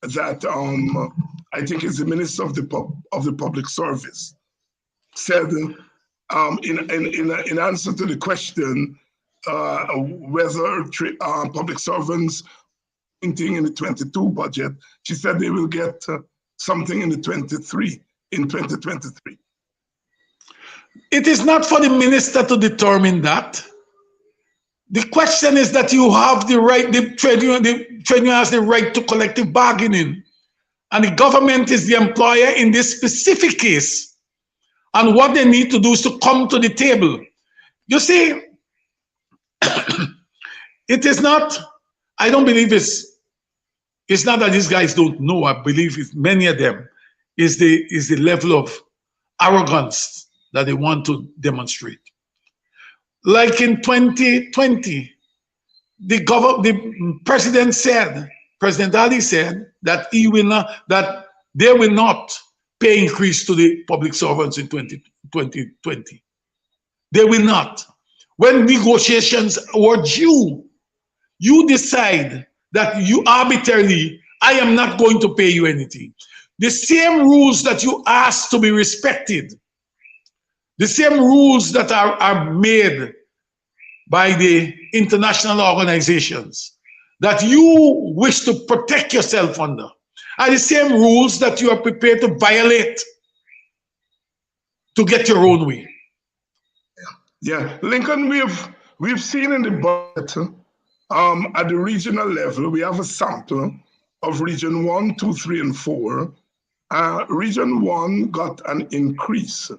that I think it's the Minister of the Public Service said in answer to the question whether public servants anything in the 22 budget, she said they will get something in the 2023. It is not for the minister to determine that. The question is that you have the right, the trade union has the right to collective bargaining, and the government is the employer in this specific case. And what they need to do is to come to the table. You see, it is not, I don't believe it's not that these guys don't know. I believe many of them is the level of arrogance that they want to demonstrate. Like in 2020, the President Ali said that they will not pay increase to the public servants in 2020. They will not. When negotiations were due, you decide that you arbitrarily, I am not going to pay you anything. The same rules that you ask to be respected, the same rules that are made by the international organizations that you wish to protect yourself under, are the same rules that you are prepared to violate to get your own way. Yeah, Lincoln, we've seen in the budget at the regional level, we have a sample of Region 1, 2, 3, and 4. Region 1 got an increase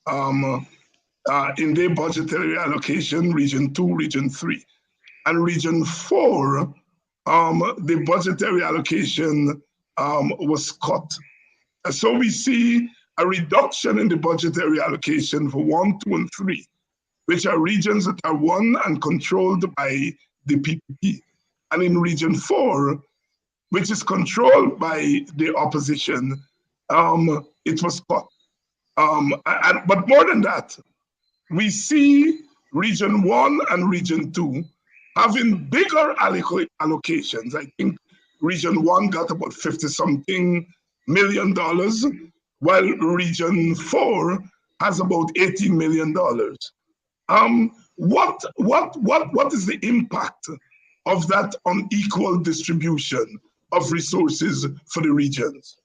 in their budgetary allocation, Region 2, Region 3. And Region 4, the budgetary allocation was cut. So we see a reduction in the budgetary allocation for 1, 2, and 3, which are regions that are won and controlled by the PPP. And in Region 4, which is controlled by the opposition, it was cut. But more than that, we see Region 1 and Region 2 having bigger allocations. I think Region 1 got about 50-something million dollars, while Region 4 has about $18 million. What is the impact of that unequal distribution of resources for the regions?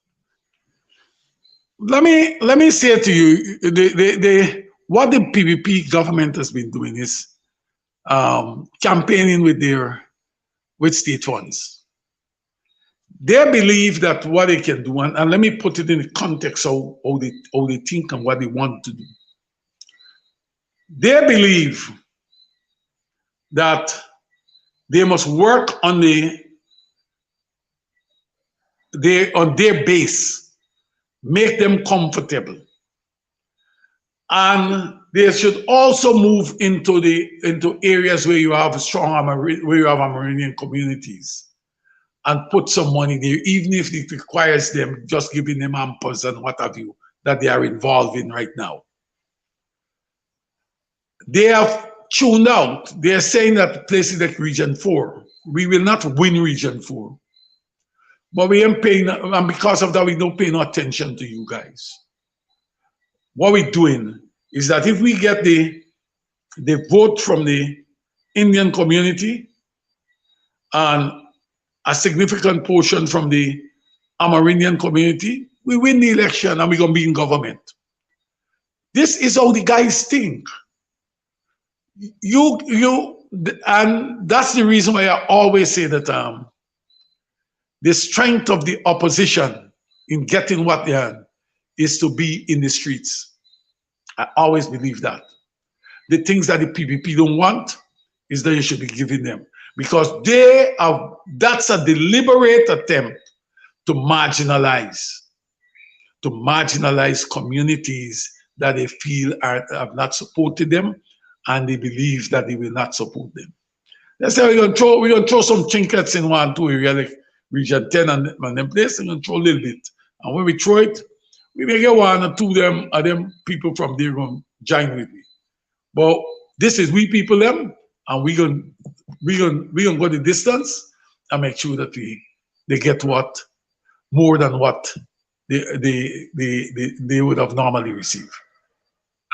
Let me say to you, what the PPP government has been doing is campaigning with state funds. They believe that what they can do, and let me put it in the context of how they think and what they want to do. They believe that they must work on their base, make them comfortable, and they should also move into areas where you have strong Amerindian communities, and put some money there, even if it requires them just giving them hampers and what have you that they are involved in right now. They have tuned out. They are saying that places like Region 4, we will not win Region 4. But we ain't paying, and because of that, we don't pay no attention to you guys. What we're doing is that if we get the vote from the Indian community and a significant portion from the Amerindian community, we win the election and we're going to be in government. This is how the guys think. And that's the reason why I always say that the strength of the opposition in getting what they are is to be in the streets. I always believe that. The things that the PPP don't want is that you should be giving them. because that's a deliberate attempt to marginalize communities that they feel have not supported them, and they believe that they will not support them. Let's say we're gonna throw some trinkets in 1-2 area like Region 10 and them place, we're gonna throw a little bit. And when we throw it, we may get 1 or 2 of them people from there going join with me. But this is we people them, and we gonna go the distance and make sure that they get more than what they would have normally received.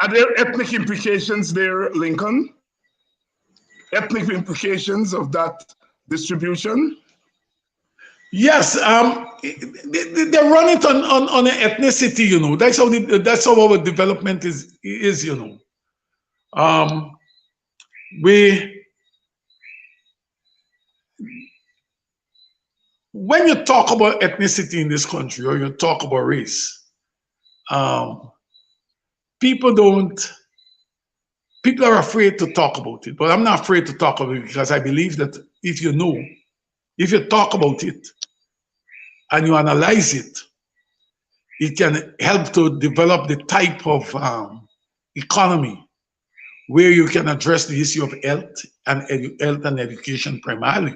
Are there ethnic implications there, Lincoln? Ethnic implications of that distribution? Yes, they run it on ethnicity, you know. That's how our development is, you know. When you talk about ethnicity in this country, or you talk about race, people are afraid to talk about it. But I'm not afraid to talk about it, because I believe that if you talk about it and you analyze it, it can help to develop the type of economy where you can address the issue of health and education primarily,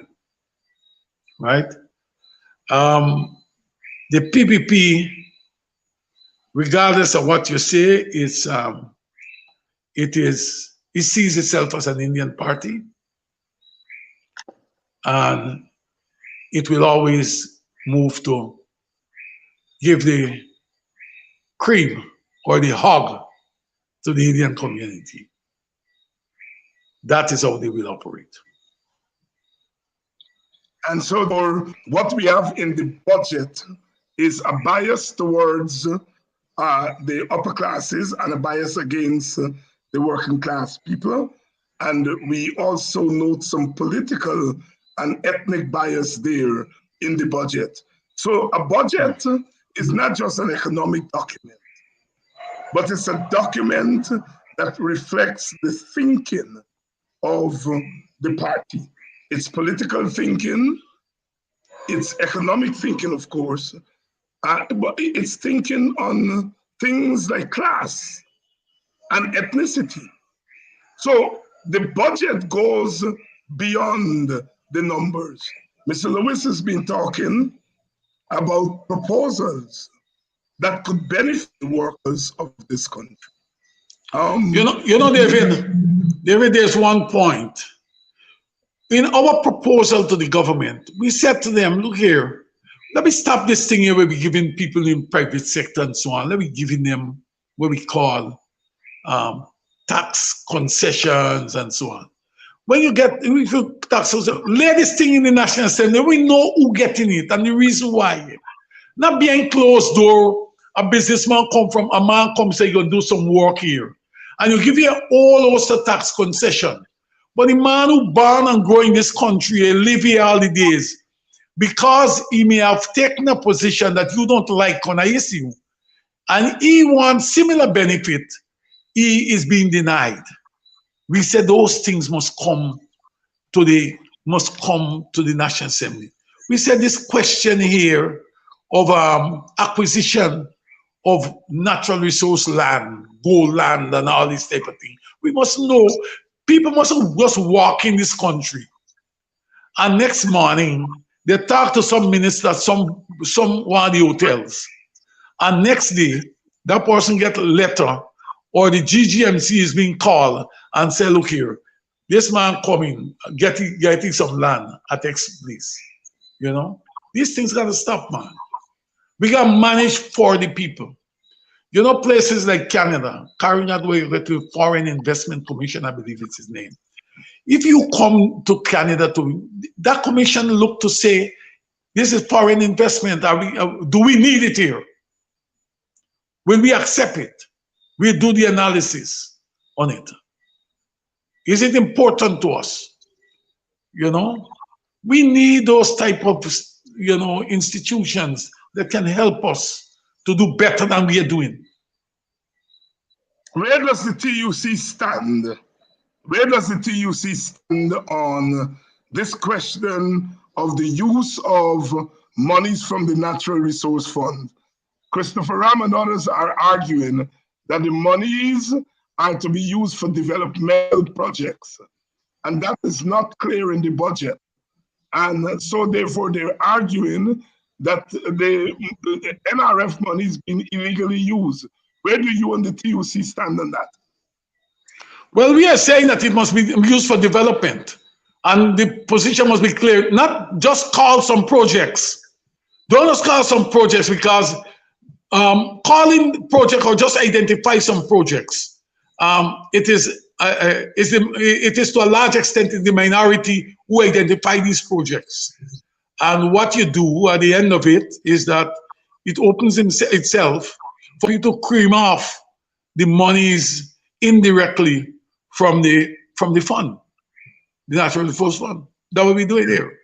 right? The PPP, regardless of what you say, it sees itself as an Indian party, and it will always move to give the cream or the hog to the Indian community. That is how they will operate. And so what we have in the budget is a bias towards the upper classes and a bias against the working class people. And we also note some political and ethnic bias there in the budget. So a budget is not just an economic document, but it's a document that reflects the thinking of the party. It's political thinking, it's economic thinking, of course, but it's thinking on things like class and ethnicity. So the budget goes beyond the numbers. Mr. Lewis has been talking about proposals that could benefit the workers of this country. David, there's one point. In our proposal to the government, we said to them, look here, let me stop this thing here where we're giving people in private sector and so on. Let me giving them what we call tax concessions and so on. When you get tax concessions, lay this thing in the National Assembly, we know who getting it and the reason why. Not behind closed door, a businessman a man comes say, you're going to do some work here. And you give you all those tax concession. But the man who born and grow in this country and live here all the days, because he may have taken a position that you don't like on an issue, and he wants similar benefit, he is being denied. We said those things must come to the National Assembly. We said this question here of acquisition of natural resource land, gold land, and all this type of thing. We must know. People mustn't just walk in this country and next morning they talk to some minister, some one of the hotels, and next day that person get a letter or the GGMC is being called and say, look here, this man coming, getting some land at X place. You know, these things gotta stop, man. We gotta manage for the people. You know, places like Canada, carrying out with the Foreign Investment Commission, I believe it's his name. If you come to Canada, that commission look to say, this is foreign investment. Do we need it here? Will we accept it? We do the analysis on it. Is it important to us? You know, we need those type of, institutions that can help us to do better than we are doing. Where does the TUC stand? Where does the TUC stand on this question of the use of monies from the Natural Resource Fund. Christopher Ram and others are arguing that the monies are to be used for developmental projects, and that is not clear in the budget. And so therefore they're arguing that the NRF money is being illegally used. Where do you and the TUC stand on that? Well, we are saying that it must be used for development, and the position must be clear, not just call some projects. Don't just call some projects, because calling project or just identify some projects, it is to a large extent the minority who identify these projects. And what you do at the end of it is that it opens itself for you to cream off the monies indirectly from the fund, the Natural Resource Fund. That what we do it here.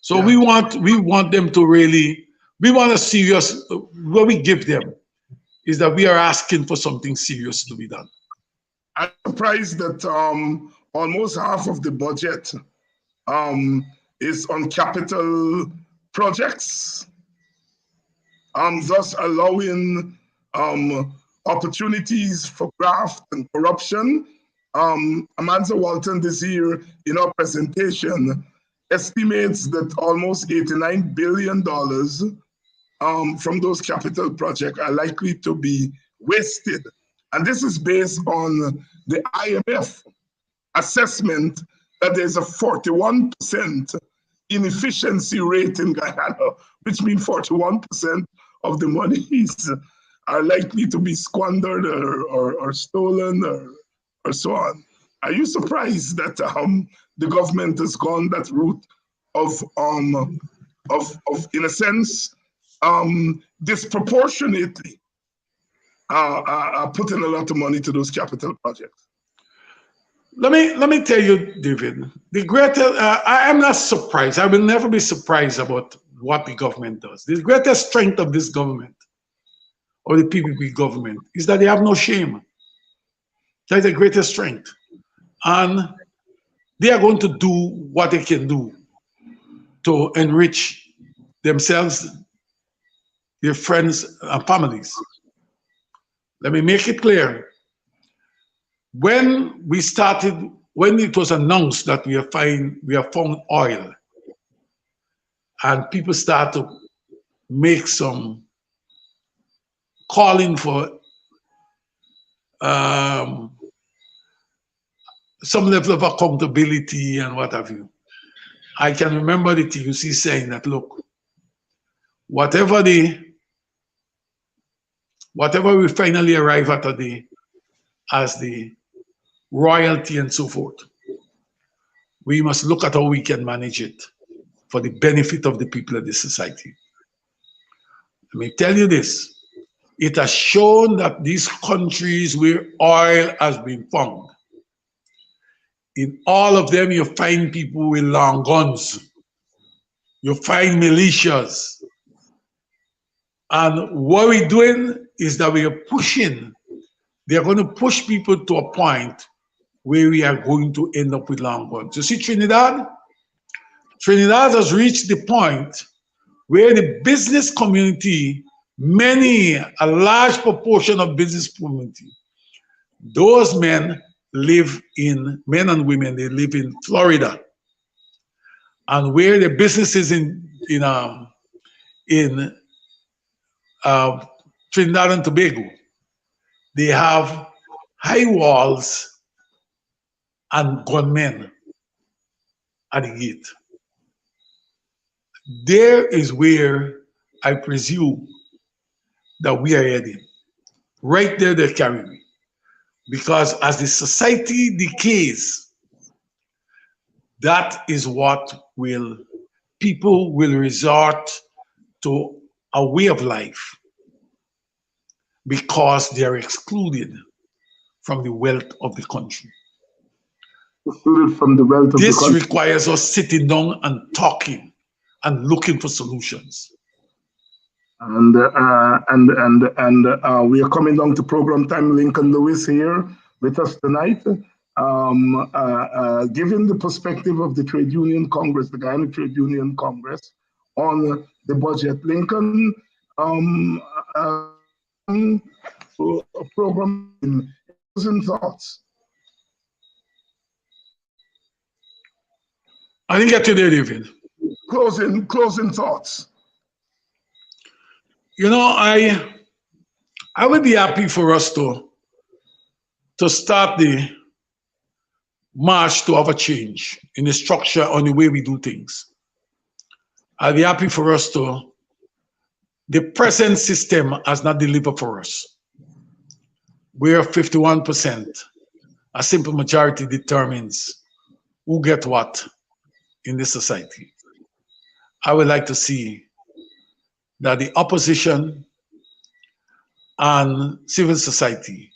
So yeah. we want them to really, we want a serious, what we give them is that we are asking for something serious to be done. I'm surprised that almost half of the budget is on capital projects, thus allowing opportunities for graft and corruption. Amanda Walton this year in our presentation estimates that almost $89 billion from those capital projects are likely to be wasted. And this is based on the IMF assessment that there's a 41% inefficiency rate in Guyana, which means 41% of the monies are likely to be squandered or stolen or so on. Are you surprised that the government has gone that route of in a sense, disproportionately putting a lot of money to those capital projects? Let me tell you, David, the greatest, I am not surprised. I will never be surprised about what the government does. The greatest strength of this government, or the PPP government, is that they have no shame. That's the greatest strength. And they are going to do what they can do to enrich themselves, their friends and families. Let me make it clear. When it was announced that we have found oil, and people start to make some calling for some level of accountability and what have you, I can remember the TUC saying that, look, whatever we finally arrive at today as the royalty and so forth, we must look at how we can manage it for the benefit of the people of this society. Let me tell you this, it has shown that these countries where oil has been found, in all of them you find people with long guns, you find militias, and what we're doing is that we are pushing, they're going to push people to a point where we are going to end up with long guns. You see Trinidad? Trinidad has reached the point where the business community, a large proportion of business community, those men and women, they live in Florida. And where the businesses in Trinidad and Tobago, they have high walls and gunmen at the gate. There is where I presume that we are heading. Right there, they carry me. Because as the society decays, that is what people will resort to a way of life because they are excluded from the wealth of the country. Excluded from the wealth of the country. This requires us sitting down and talking and looking for solutions. And we are coming down to program time. Lincoln Lewis here with us tonight. given the perspective of the Trade Union Congress, the Guyana Trade Union Congress, on the budget. Lincoln, a program in closing thoughts. I didn't get to there, David. Closing thoughts. You know, I would be happy for us to start the march to have a change in the structure on the way we do things. I'd be happy for us the present system has not delivered for us. We're 51%. A simple majority determines who gets what in this society. I would like to see that the opposition and civil society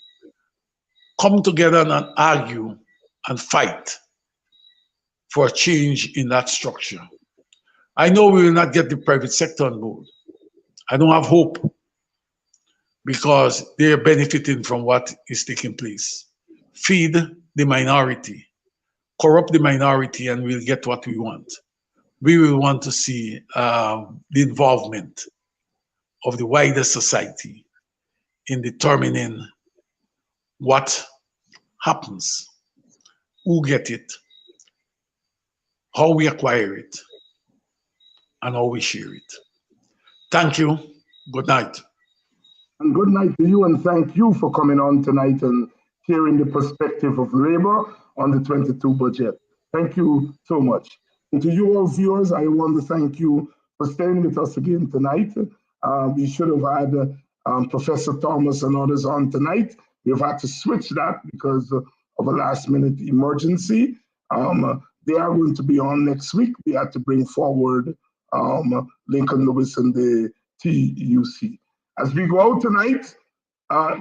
come together and argue and fight for a change in that structure. I know we will not get the private sector on board. I don't have hope because they are benefiting from what is taking place. Feed the minority, corrupt the minority, and we'll get what we want. We will want to see the involvement of the wider society in determining what happens, who get it, how we acquire it, and how we share it. Thank you. Good night. And good night to you, and thank you for coming on tonight and sharing the perspective of labor on the 22 budget. Thank you so much. And to you all viewers, I want to thank you for staying with us again tonight. We should have had Professor Thomas and others on tonight. We've had to switch that because of a last-minute emergency. They are going to be on next week. We had to bring forward Lincoln Lewis and the TUC. As we go out tonight,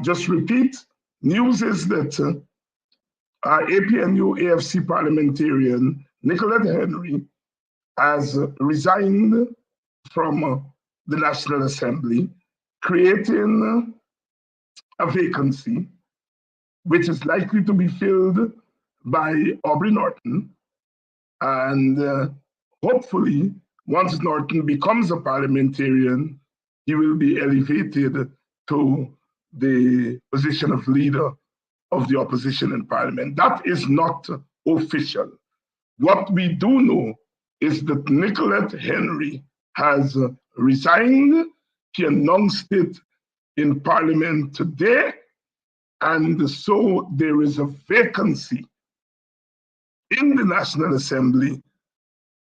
just repeat, news is that APNU AFC parliamentarian Nicolette Henry has resigned from the National Assembly, creating a vacancy which is likely to be filled by Aubrey Norton. And hopefully, once Norton becomes a parliamentarian, he will be elevated to the position of leader of the opposition in parliament. That is not official. What we do know is that Nicolette Henry has resigned. She announced it in parliament today. And so there is a vacancy in the National Assembly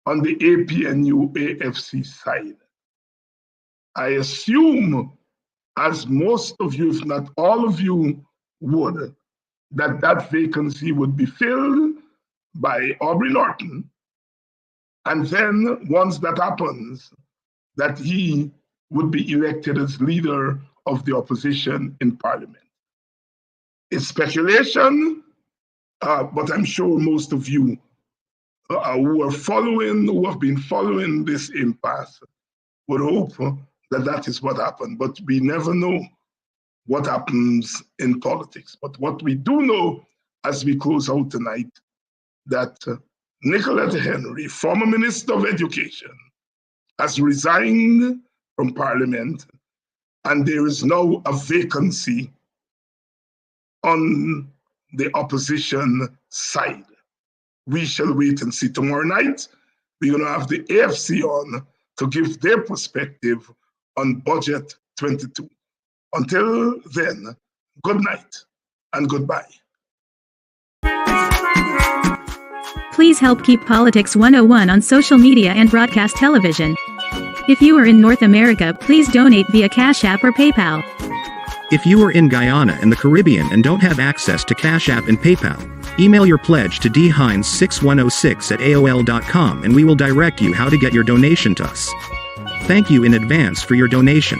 on the APNU AFC side. I assume, as most of you, if not all of you, would, that vacancy would be filled by Aubrey Norton. And then once that happens, that he would be elected as leader of the opposition in parliament. It's speculation, but I'm sure most of you who have been following this impasse would hope that that is what happened. But we never know what happens in politics. But what we do know as we close out tonight, that Nicolette Henry, former Minister of Education, has resigned from Parliament, and there is now a vacancy on the opposition side. We shall wait and see. Tomorrow night, we're going to have the AFC on to give their perspective on Budget 22. Until then, good night and goodbye. Please help keep Politics 101 on social media and broadcast television. If you are in North America, please donate via Cash App or PayPal. If you are in Guyana and the Caribbean and don't have access to Cash App and PayPal, email your pledge to dhines6106@aol.com and we will direct you how to get your donation to us. Thank you in advance for your donation.